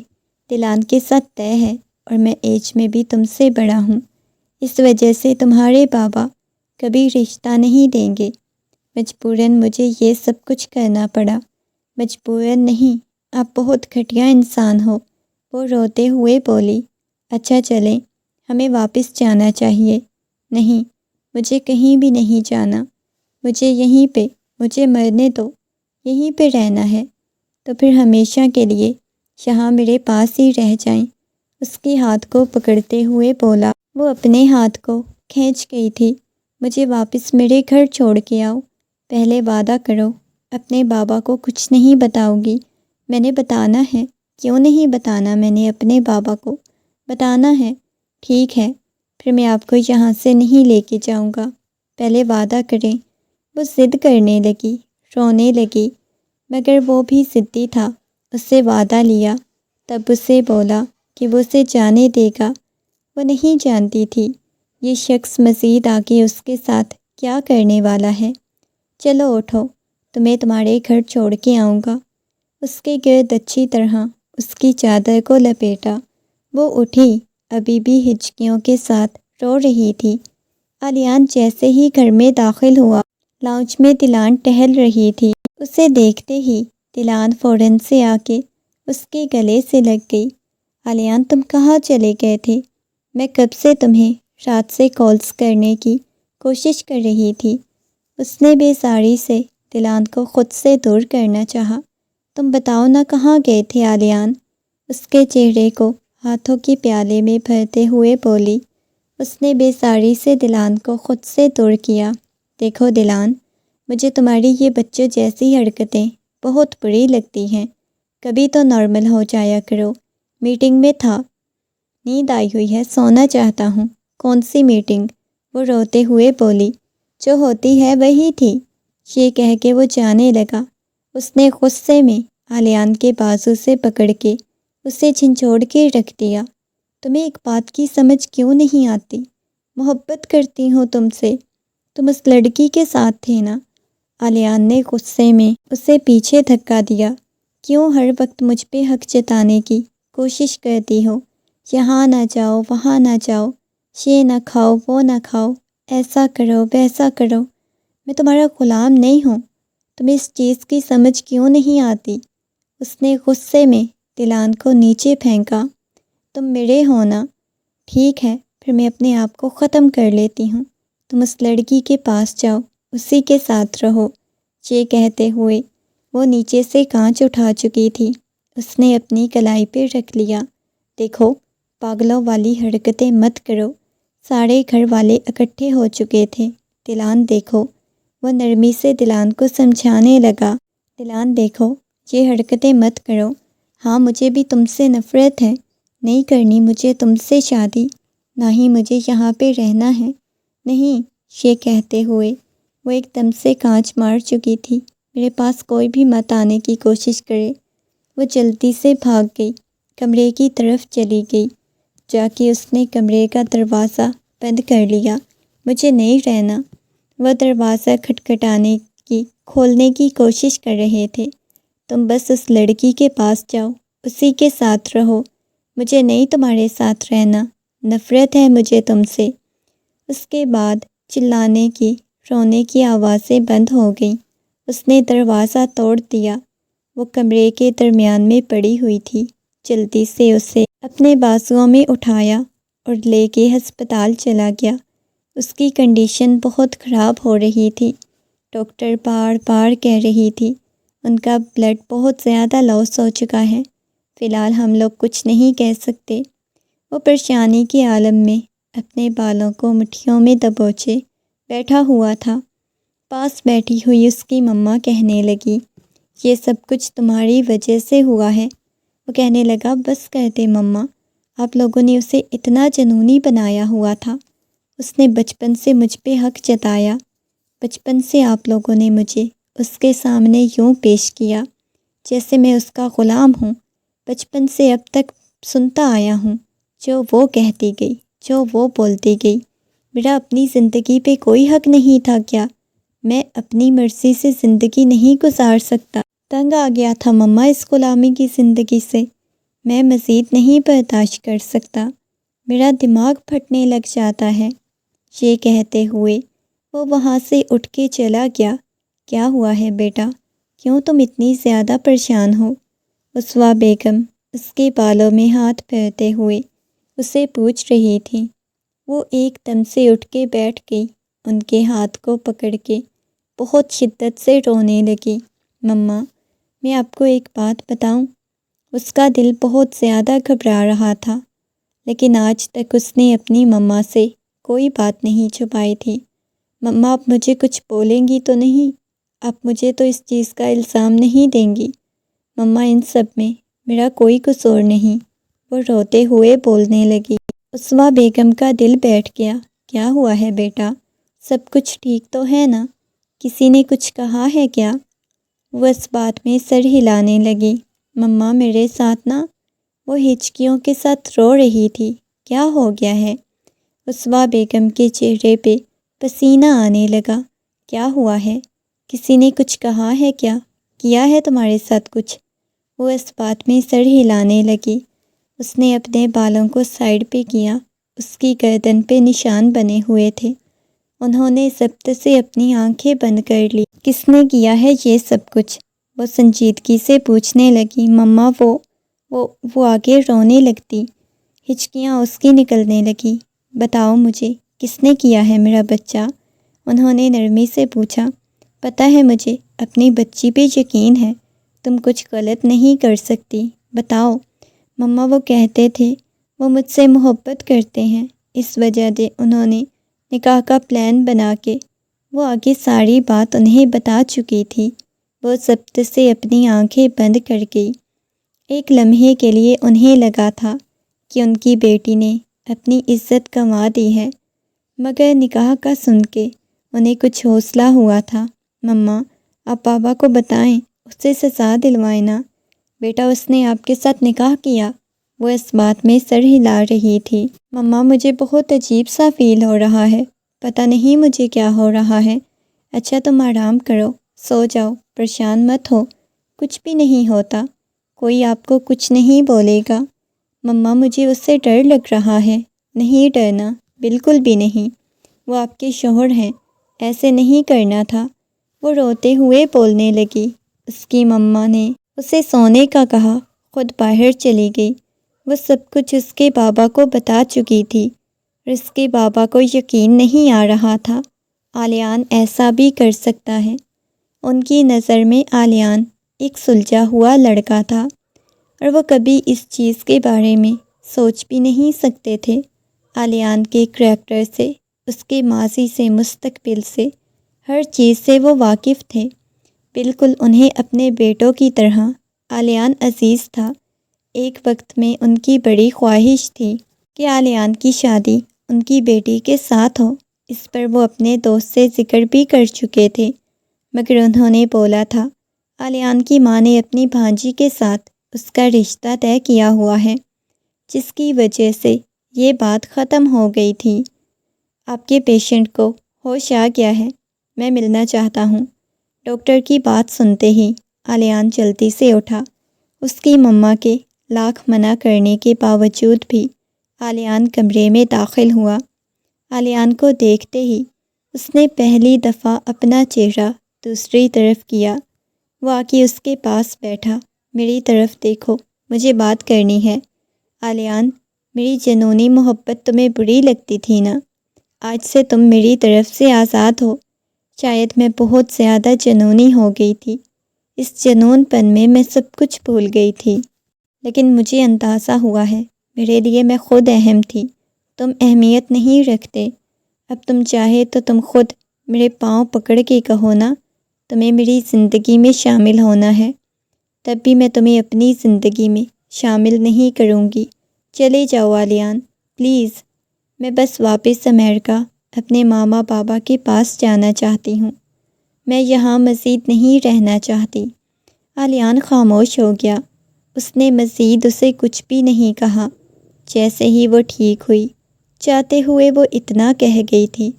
دلان کے ساتھ طے ہے، اور میں ایج میں بھی تم سے بڑا ہوں، اس وجہ سے تمہارے بابا کبھی رشتہ نہیں دیں گے۔ مجبوراً مجھے یہ سب کچھ کرنا پڑا۔ مجبوراً نہیں، آپ بہت گھٹیا انسان ہو، وہ روتے ہوئے بولی۔ اچھا چلیں، ہمیں واپس جانا چاہیے۔ نہیں، مجھے کہیں بھی نہیں جانا، مجھے یہیں پہ، مجھے مرنے دو، یہیں پہ رہنا ہے، تو پھر ہمیشہ کے لیے یہاں میرے پاس ہی رہ جائیں۔ اس کے ہاتھ کو پکڑتے ہوئے بولا۔ وہ اپنے ہاتھ کو کھینچ گئی تھی۔ مجھے واپس میرے گھر چھوڑ کے آؤ، پہلے وعدہ کرو اپنے بابا کو کچھ نہیں بتاؤ گی۔ میں نے بتانا ہے۔ کیوں نہیں بتانا؟ میں نے اپنے بابا کو بتانا ہے۔ ٹھیک ہے، پھر میں آپ کو یہاں سے نہیں لے کے جاؤں گا، پہلے وعدہ کریں۔ وہ ضد کرنے لگی، رونے لگی، مگر وہ بھی ضدی تھا، اس سے وعدہ لیا۔ تب اسے بولا کہ وہ اسے جانے دے گا۔ وہ نہیں جانتی تھی یہ شخص مزید آگے اس کے ساتھ کیا کرنے والا ہے۔ چلو اٹھو، تمہیں تمہارے گھر چھوڑ کے آؤں گا۔ اس کے گرد اچھی طرح اس کی چادر کو لپیٹا۔ وہ اٹھی، ابھی بھی ہچکیوں کے ساتھ رو رہی تھی۔ علیان جیسے ہی گھر میں داخل ہوا، لاؤنج میں دلان ٹہل رہی تھی۔ اسے دیکھتے ہی دلان فوراً سے آ کے اس کے گلے سے لگ گئی۔ علیان، تم کہاں چلے گئے تھے؟ میں کب سے تمہیں رات سے کالز کرنے کی کوشش کر رہی تھی۔ اس نے بے زاری سے دلان کو خود سے دور کرنا چاہا۔ تم بتاؤ نہ کہاں گئے تھے علیان؟ اس کے چہرے کو ہاتھوں کے پیالے میں بھرتے ہوئے بولی۔ اس نے بے زاری سے دلان کو خود سے دور کیا۔ دیکھو دلان، مجھے تمہاری یہ بچوں جیسی حرکتیں بہت بری لگتی ہیں، کبھی تو نارمل ہو جایا کرو۔ میٹنگ میں تھا، نیند آئی ہوئی ہے، سونا چاہتا ہوں۔ کون سی میٹنگ؟ وہ روتے ہوئے بولی۔ جو ہوتی ہے وہی تھی۔ یہ کہہ کے وہ جانے لگا۔ اس نے غصے میں علیان کے بازو سے پکڑ کے اسے جھنجھوڑ کے رکھ دیا۔ تمہیں ایک بات کی سمجھ کیوں نہیں آتی؟ محبت کرتی ہوں تم سے، تم اس لڑکی کے ساتھ تھے نا؟ علیان نے غصے میں اسے پیچھے دھکا دیا۔ کیوں ہر وقت مجھ پہ حق جتانے کی کوشش کرتی ہو؟ یہاں نہ جاؤ، وہاں نہ جاؤ، یہ نہ کھاؤ، وہ نہ کھاؤ، ایسا کرو، ویسا کرو۔ میں تمہارا غلام نہیں ہوں، تمہیں اس چیز کی سمجھ کیوں نہیں آتی؟ اس نے غصے میں دلان کو نیچے پھینکا۔ تم میرے ہو نا؟ ٹھیک ہے، پھر میں اپنے آپ کو ختم کر لیتی ہوں، تم اس لڑکی کے پاس جاؤ، اسی کے ساتھ رہو۔ یہ کہتے ہوئے وہ نیچے سے کانچ اٹھا چکی تھی، اس نے اپنی کلائی پہ رکھ لیا۔ دیکھو، پاگلوں والی حرکتیں مت کرو۔ سارے گھر والے اکٹھے ہو چکے تھے۔ دلان دیکھو، وہ نرمی سے دلان کو سمجھانے لگا۔ دلان دیکھو، یہ حرکتیں مت کرو۔ ہاں، مجھے بھی تم سے نفرت ہے، نہیں کرنی مجھے تم سے شادی، نہ ہی مجھے یہاں پہ رہنا ہے، نہیں۔ یہ کہتے ہوئے وہ ایک دم سے کانچ مار چکی تھی۔ میرے پاس کوئی بھی مت آنے کی کوشش کرے۔ وہ جلدی سے بھاگ گئی، کمرے کی طرف چلی گئی۔ جا کے اس نے کمرے کا دروازہ بند کر لیا۔ مجھے نہیں رہنا۔ وہ دروازہ کھٹکھٹانے کی، کھولنے کی کوشش کر رہے تھے۔ تم بس اس لڑکی کے پاس جاؤ، اسی کے ساتھ رہو، مجھے نہیں تمہارے ساتھ رہنا، نفرت ہے مجھے تم سے۔ اس کے بعد چلانے کی، رونے کی آوازیں بند ہو گئیں۔ اس نے دروازہ توڑ دیا۔ وہ کمرے کے درمیان میں پڑی ہوئی تھی۔ جلدی سے اسے اپنے بازوؤں میں اٹھایا اور لے کے ہسپتال چلا گیا۔ اس کی کنڈیشن بہت خراب ہو رہی تھی۔ ڈاکٹر بار بار کہہ رہی تھی ان کا بلڈ بہت زیادہ لاس ہو چکا ہے، فی الحال ہم لوگ کچھ نہیں کہہ سکتے۔ وہ پریشانی کے عالم میں اپنے بالوں کو مٹھیوں میں دبوچے بیٹھا ہوا تھا۔ پاس بیٹھی ہوئی اس کی مما کہنے لگی، یہ سب کچھ تمہاری وجہ سے ہوا ہے۔ وہ کہنے لگا، بس کہتے مما، آپ لوگوں نے اسے اتنا جنونی بنایا ہوا تھا۔ اس نے بچپن سے مجھ پہ حق جتایا۔ بچپن سے آپ لوگوں نے مجھے اس کے سامنے یوں پیش کیا جیسے میں اس کا غلام ہوں۔ بچپن سے اب تک سنتا آیا ہوں جو وہ کہتی گئی، جو وہ بولتی گئی۔ میرا اپنی زندگی پہ کوئی حق نہیں تھا کیا؟ میں اپنی مرضی سے زندگی نہیں گزار سکتا؟ تنگ آ گیا تھا مما اس غلامی کی زندگی سے۔ میں مزید نہیں برداشت کر سکتا، میرا دماغ پھٹنے لگ جاتا ہے۔ یہ کہتے ہوئے وہ وہاں سے اٹھ کے چلا گیا۔ کیا ہوا ہے بیٹا؟ کیوں تم اتنی زیادہ پریشان ہو؟ اسوا بیگم اس کے بالوں میں ہاتھ پھیرتے ہوئے اسے پوچھ رہی تھی۔ وہ ایک دم سے اٹھ کے بیٹھ گئی، ان کے ہاتھ کو پکڑ کے بہت شدت سے رونے لگی۔ مما، میں آپ کو ایک بات بتاؤں؟ اس کا دل بہت زیادہ گھبرا رہا تھا، لیکن آج تک اس نے اپنی مما سے کوئی بات نہیں چھپائی تھی۔ مما، آپ مجھے کچھ بولیں گی تو نہیں؟ آپ مجھے تو اس چیز کا الزام نہیں دیں گی؟ مما، ان سب میں میرا کوئی قصور نہیں، وہ روتے ہوئے بولنے لگی۔ اسوا بیگم کا دل بیٹھ گیا۔ کیا ہوا ہے بیٹا؟ سب کچھ ٹھیک تو ہے نا؟ کسی نے کچھ کہا ہے کیا؟ وہ اس بات میں سر ہلانے لگی۔ مما، میرے ساتھ نا؟ وہ ہچکیوں کے ساتھ رو رہی تھی۔ کیا ہو گیا ہے؟ اسوا بیگم کے چہرے پہ پسینہ آنے لگا۔ کیا ہوا ہے؟ کسی نے کچھ کہا ہے کیا ہے تمہارے ساتھ کچھ؟ وہ اس بات میں سر ہلانے لگی۔ اس نے اپنے بالوں کو سائیڈ پہ کیا۔ اس کی گردن پہ نشان بنے ہوئے تھے۔ انہوں نے ضبط سے اپنی آنکھیں بند کر لی۔ کس نے کیا ہے یہ سب کچھ؟ وہ سنجیدگی سے پوچھنے لگی۔ مما، وہ آگے رونے لگتی، ہچکیاں اس کی نکلنے لگی۔ بتاؤ مجھے، کس نے کیا ہے میرا بچہ؟ انہوں نے نرمی سے پوچھا۔ پتہ ہے مجھے، اپنی بچی پہ یقین ہے، تم کچھ غلط نہیں کر سکتی، بتاؤ۔ مما، وہ کہتے تھے وہ مجھ سے محبت کرتے ہیں، اس وجہ سے انہوں نے نکاح کا پلان بنا کے وہ آگے ساری بات انہیں بتا چکی تھی۔ وہ ضبط سے اپنی آنکھیں بند کر گئی۔ ایک لمحے کے لیے انہیں لگا تھا کہ ان کی بیٹی نے اپنی عزت گنوا دی ہے، مگر نکاح کا سن کے انہیں کچھ حوصلہ ہوا تھا۔ مما، آپ بابا کو بتائیں، اسے سزا دلوائیں نا۔ بیٹا، اس نے آپ کے ساتھ نکاح کیا؟ وہ اس بات میں سر ہلا رہی تھی۔ مما، مجھے بہت عجیب سا فیل ہو رہا ہے، پتہ نہیں مجھے کیا ہو رہا ہے۔ اچھا تم آرام کرو، سو جاؤ، پریشان مت ہو، کچھ بھی نہیں ہوتا، کوئی آپ کو کچھ نہیں بولے گا۔ مما، مجھے اس سے ڈر لگ رہا ہے۔ نہیں ڈرنا، بالکل بھی نہیں، وہ آپ کے شوہر ہیں، ایسے نہیں کرنا تھا۔ وہ روتے ہوئے بولنے لگی۔ اس کی مما نے اسے سونے کا کہا، خود باہر چلی گئی۔ وہ سب کچھ اس کے بابا کو بتا چکی تھی، اور اس کے بابا کو یقین نہیں آ رہا تھا علیان ایسا بھی کر سکتا ہے۔ ان کی نظر میں علیان ایک سلجھا ہوا لڑکا تھا، اور وہ کبھی اس چیز کے بارے میں سوچ بھی نہیں سکتے تھے۔ علیان کے کریکٹر سے، اس کے ماضی سے، مستقبل سے، ہر چیز سے وہ واقف تھے۔ بالکل انہیں اپنے بیٹوں کی طرح علیان عزیز تھا۔ ایک وقت میں ان کی بڑی خواہش تھی کہ علیان کی شادی ان کی بیٹی کے ساتھ ہو۔ اس پر وہ اپنے دوست سے ذکر بھی کر چکے تھے، مگر انہوں نے بولا تھا علیان کی ماں نے اپنی بھانجی کے ساتھ اس کا رشتہ طے کیا ہوا ہے، جس کی وجہ سے یہ بات ختم ہو گئی تھی۔ آپ کے پیشنٹ کو ہوش آ گیا ہے، میں ملنا چاہتا ہوں۔ ڈاکٹر کی بات سنتے ہی علیان جلدی سے اٹھا۔ اس کی مما کے لاکھ منع کرنے کے باوجود بھی علیان کمرے میں داخل ہوا۔ علیان کو دیکھتے ہی اس نے پہلی دفعہ اپنا چہرہ دوسری طرف کیا۔ وہ آ کے اس کے پاس بیٹھا۔ میری طرف دیکھو، مجھے بات کرنی ہے۔ آلیان، میری جنونی محبت تمہیں بری لگتی تھی نا؟ آج سے تم میری طرف سے آزاد ہو۔ شاید میں بہت زیادہ جنونی ہو گئی تھی۔ اس جنون پن میں سب کچھ بھول گئی تھی، لیکن مجھے اندازہ ہوا ہے میرے لیے میں خود اہم تھی۔ تم اہمیت نہیں رکھتے۔ اب تم چاہے تو تم خود میرے پاؤں پکڑ کے کہو نا، تمہیں میری زندگی میں شامل ہونا ہے۔ تب بھی میں تمہیں اپنی زندگی میں شامل نہیں کروں گی۔ چلے جاؤ آلیان، پلیز۔ میں بس واپس امریکہ اپنے ماما بابا کے پاس جانا چاہتی ہوں۔ میں یہاں مزید نہیں رہنا چاہتی۔ آلیان خاموش ہو گیا۔ اس نے مزید اسے کچھ بھی نہیں کہا۔ جیسے ہی وہ ٹھیک ہوئی، چاہتے ہوئے وہ اتنا کہہ گئی تھی،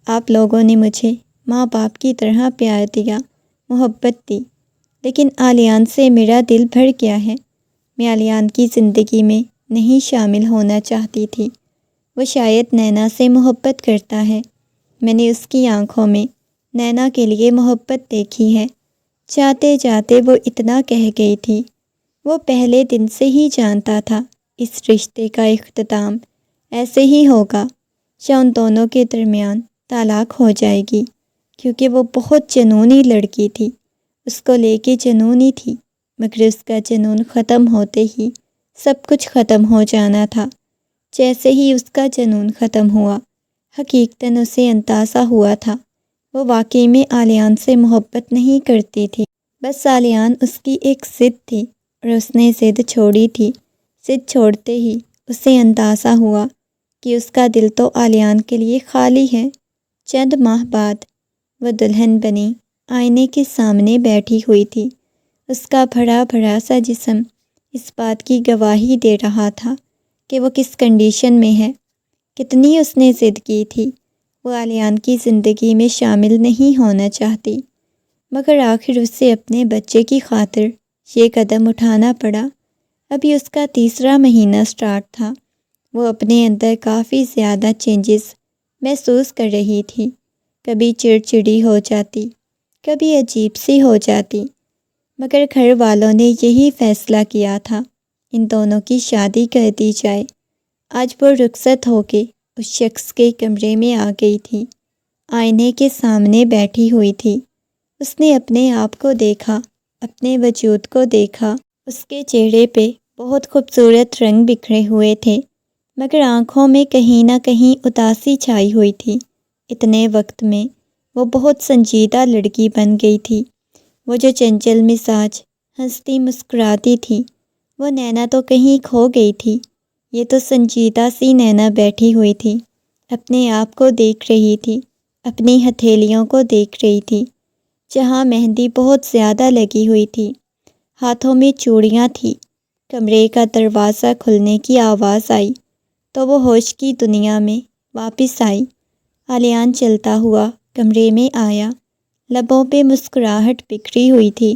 آپ لوگوں نے مجھے ماں باپ کی طرح پیار دیا، محبت دی، لیکن آلیان سے میرا دل بھر گیا ہے۔ میں آلیان کی زندگی میں نہیں شامل ہونا چاہتی تھی۔ وہ شاید نینا سے محبت کرتا ہے۔ میں نے اس کی آنکھوں میں نینا کے لیے محبت دیکھی ہے۔ جاتے جاتے وہ اتنا کہہ گئی تھی۔ وہ پہلے دن سے ہی جانتا تھا اس رشتے کا اختتام ایسے ہی ہوگا، یا ان دونوں کے درمیان طلاق ہو جائے گی، کیونکہ وہ بہت جنونی لڑکی تھی۔ اس کو لے کے جنونی تھی، مگر اس کا جنون ختم ہوتے ہی سب کچھ ختم ہو جانا تھا۔ جیسے ہی اس کا جنون ختم ہوا، حقیقتاً اسے اندازہ ہوا تھا وہ واقعی میں آلیان سے محبت نہیں کرتی تھی، بس آلیان اس کی ایک ضد تھی اور اس نے ضد چھوڑی تھی۔ ضد چھوڑتے ہی اسے اندازہ ہوا کہ اس کا دل تو آلیان کے لیے خالی ہے۔ چند ماہ بعد وہ دلہن بنی آئینے کے سامنے بیٹھی ہوئی تھی۔ اس کا بھرا بھرا سا جسم اس بات کی گواہی دے رہا تھا کہ وہ کس کنڈیشن میں ہے۔ کتنی اس نے ضد کی تھی، وہ آلیان کی زندگی میں شامل نہیں ہونا چاہتی، مگر آخر اسے اپنے بچے کی خاطر یہ قدم اٹھانا پڑا۔ ابھی اس کا تیسرا مہینہ سٹارٹ تھا۔ وہ اپنے اندر کافی زیادہ چینجز محسوس کر رہی تھی۔ کبھی چڑچڑی ہو جاتی، کبھی عجیب سی ہو جاتی، مگر گھر والوں نے یہی فیصلہ کیا تھا ان دونوں کی شادی کر دی جائے۔ آج وہ رخصت ہو کے اس شخص کے کمرے میں آ گئی تھی، آئینے کے سامنے بیٹھی ہوئی تھی۔ اس نے اپنے آپ کو دیکھا، اپنے وجود کو دیکھا۔ اس کے چہرے پہ بہت خوبصورت رنگ بکھرے ہوئے تھے، مگر آنکھوں میں کہیں نہ کہیں اداسی چھائی ہوئی تھی۔ اتنے وقت میں وہ بہت سنجیدہ لڑکی بن گئی تھی۔ وہ جو چنچل مزاج، ہنستی مسکراتی تھی، وہ نینا تو کہیں کھو گئی تھی۔ یہ تو سنجیدہ سی نینا بیٹھی ہوئی تھی، اپنے آپ کو دیکھ رہی تھی، اپنی ہتھیلیوں کو دیکھ رہی تھی، جہاں مہندی بہت زیادہ لگی ہوئی تھی، ہاتھوں میں چوڑیاں تھیں۔ کمرے کا دروازہ کھلنے کی آواز آئی تو وہ ہوش کی دنیا میں واپس آئی۔ آلیان چلتا ہوا کمرے میں آیا، لبوں پہ مسکراہٹ بکھری ہوئی تھی،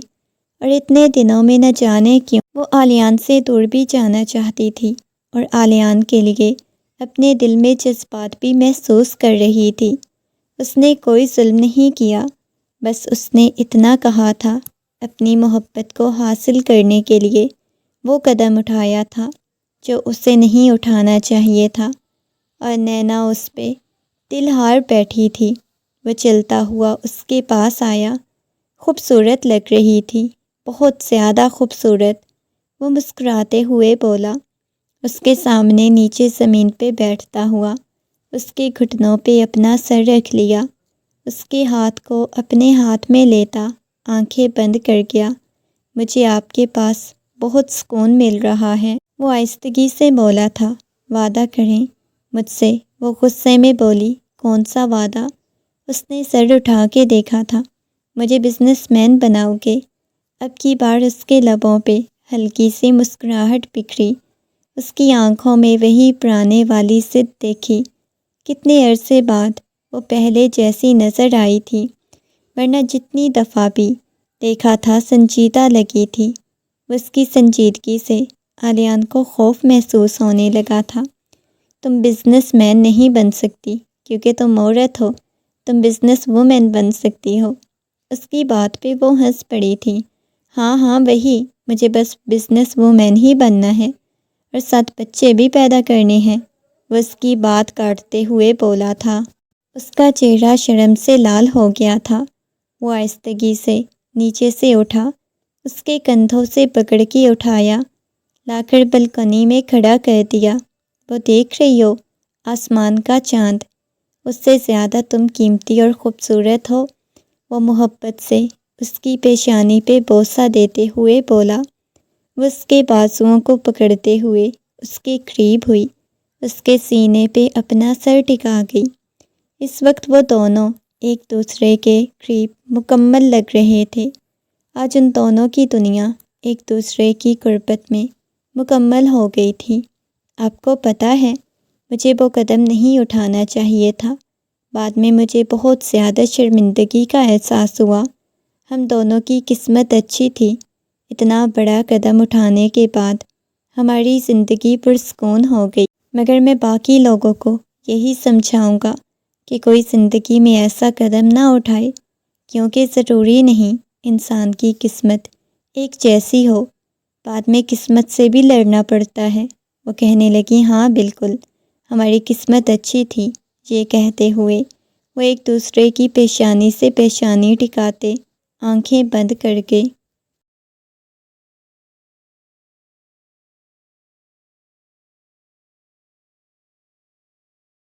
اور اتنے دنوں میں نہ جانے کیوں وہ آلیان سے دور بھی جانا چاہتی تھی، اور آلیان کے لیے اپنے دل میں جذبات بھی محسوس کر رہی تھی۔ اس نے کوئی ظلم نہیں کیا، بس اس نے اتنا کہا تھا، اپنی محبت کو حاصل کرنے کے لیے وہ قدم اٹھایا تھا جو اسے نہیں اٹھانا چاہیے تھا، اور نینا اس پہ دل ہار بیٹھی تھی۔ وہ چلتا ہوا اس کے پاس آیا، خوبصورت لگ رہی تھی، بہت زیادہ خوبصورت۔ وہ مسکراتے ہوئے بولا، اس کے سامنے نیچے زمین پہ بیٹھتا ہوا، اس کے گھٹنوں پہ اپنا سر رکھ لیا، اس کے ہاتھ کو اپنے ہاتھ میں لیتا آنکھیں بند کر گیا۔ مجھے آپ کے پاس بہت سکون مل رہا ہے، وہ آہستگی سے بولا تھا۔ وعدہ کریں مجھ سے؟ وہ غصے میں بولی، کون سا وعدہ؟ اس نے سر اٹھا کے دیکھا تھا۔ مجھے بزنس مین بناؤ گے؟ اب کی بار اس کے لبوں پہ ہلکی سی مسکراہٹ بکھری، اس کی آنکھوں میں وہی پرانے والی ضد دیکھی۔ کتنے عرصے بعد وہ پہلے جیسی نظر آئی تھی، ورنہ جتنی دفعہ بھی دیکھا تھا سنجیدہ لگی تھی۔ اس کی سنجیدگی سے آلیان کو خوف محسوس ہونے لگا تھا۔ تم بزنس مین نہیں بن سکتی کیونکہ تم عورت ہو، تم بزنس وومن بن سکتی ہو۔ اس کی بات پہ وہ ہنس پڑی تھی۔ ہاں ہاں وہی، مجھے بس بزنس وومن ہی بننا ہے اور 7 بچے بھی پیدا کرنے ہیں، وہ اس کی بات کاٹتے ہوئے بولا تھا۔ اس کا چہرہ شرم سے لال ہو گیا تھا۔ وہ آہستگی سے نیچے سے اٹھا، اس کے کندھوں سے پکڑ کے اٹھایا، لا کر بلکونی میں کھڑا کر دیا۔ وہ دیکھ رہی ہو، آسمان کا چاند، اس سے زیادہ تم قیمتی اور خوبصورت ہو۔ وہ محبت سے اس کی پیشانی پہ بوسہ دیتے ہوئے بولا۔ وہ اس کے بازوؤں کو پکڑتے ہوئے اس کے قریب ہوئی، اس کے سینے پہ اپنا سر ٹکا گئی۔ اس وقت وہ دونوں ایک دوسرے کے قریب مکمل لگ رہے تھے۔ آج ان دونوں کی دنیا ایک دوسرے کی قربت میں مکمل ہو گئی تھی۔ آپ کو پتہ ہے، مجھے وہ قدم نہیں اٹھانا چاہیے تھا۔ بعد میں مجھے بہت زیادہ شرمندگی کا احساس ہوا۔ ہم دونوں کی قسمت اچھی تھی۔ اتنا بڑا قدم اٹھانے کے بعد ہماری زندگی پرسکون ہو گئی، مگر میں باقی لوگوں کو یہی سمجھاؤں گا کہ کوئی زندگی میں ایسا قدم نہ اٹھائے، کیونکہ ضروری نہیں انسان کی قسمت ایک جیسی ہو، بعد میں قسمت سے بھی لڑنا پڑتا ہے۔ وہ کہنے لگی، ہاں بالکل، ہماری قسمت اچھی تھی۔ یہ کہتے ہوئے وہ ایک دوسرے کی پیشانی سے پیشانی ٹکاتے آنکھیں بند کر گئے۔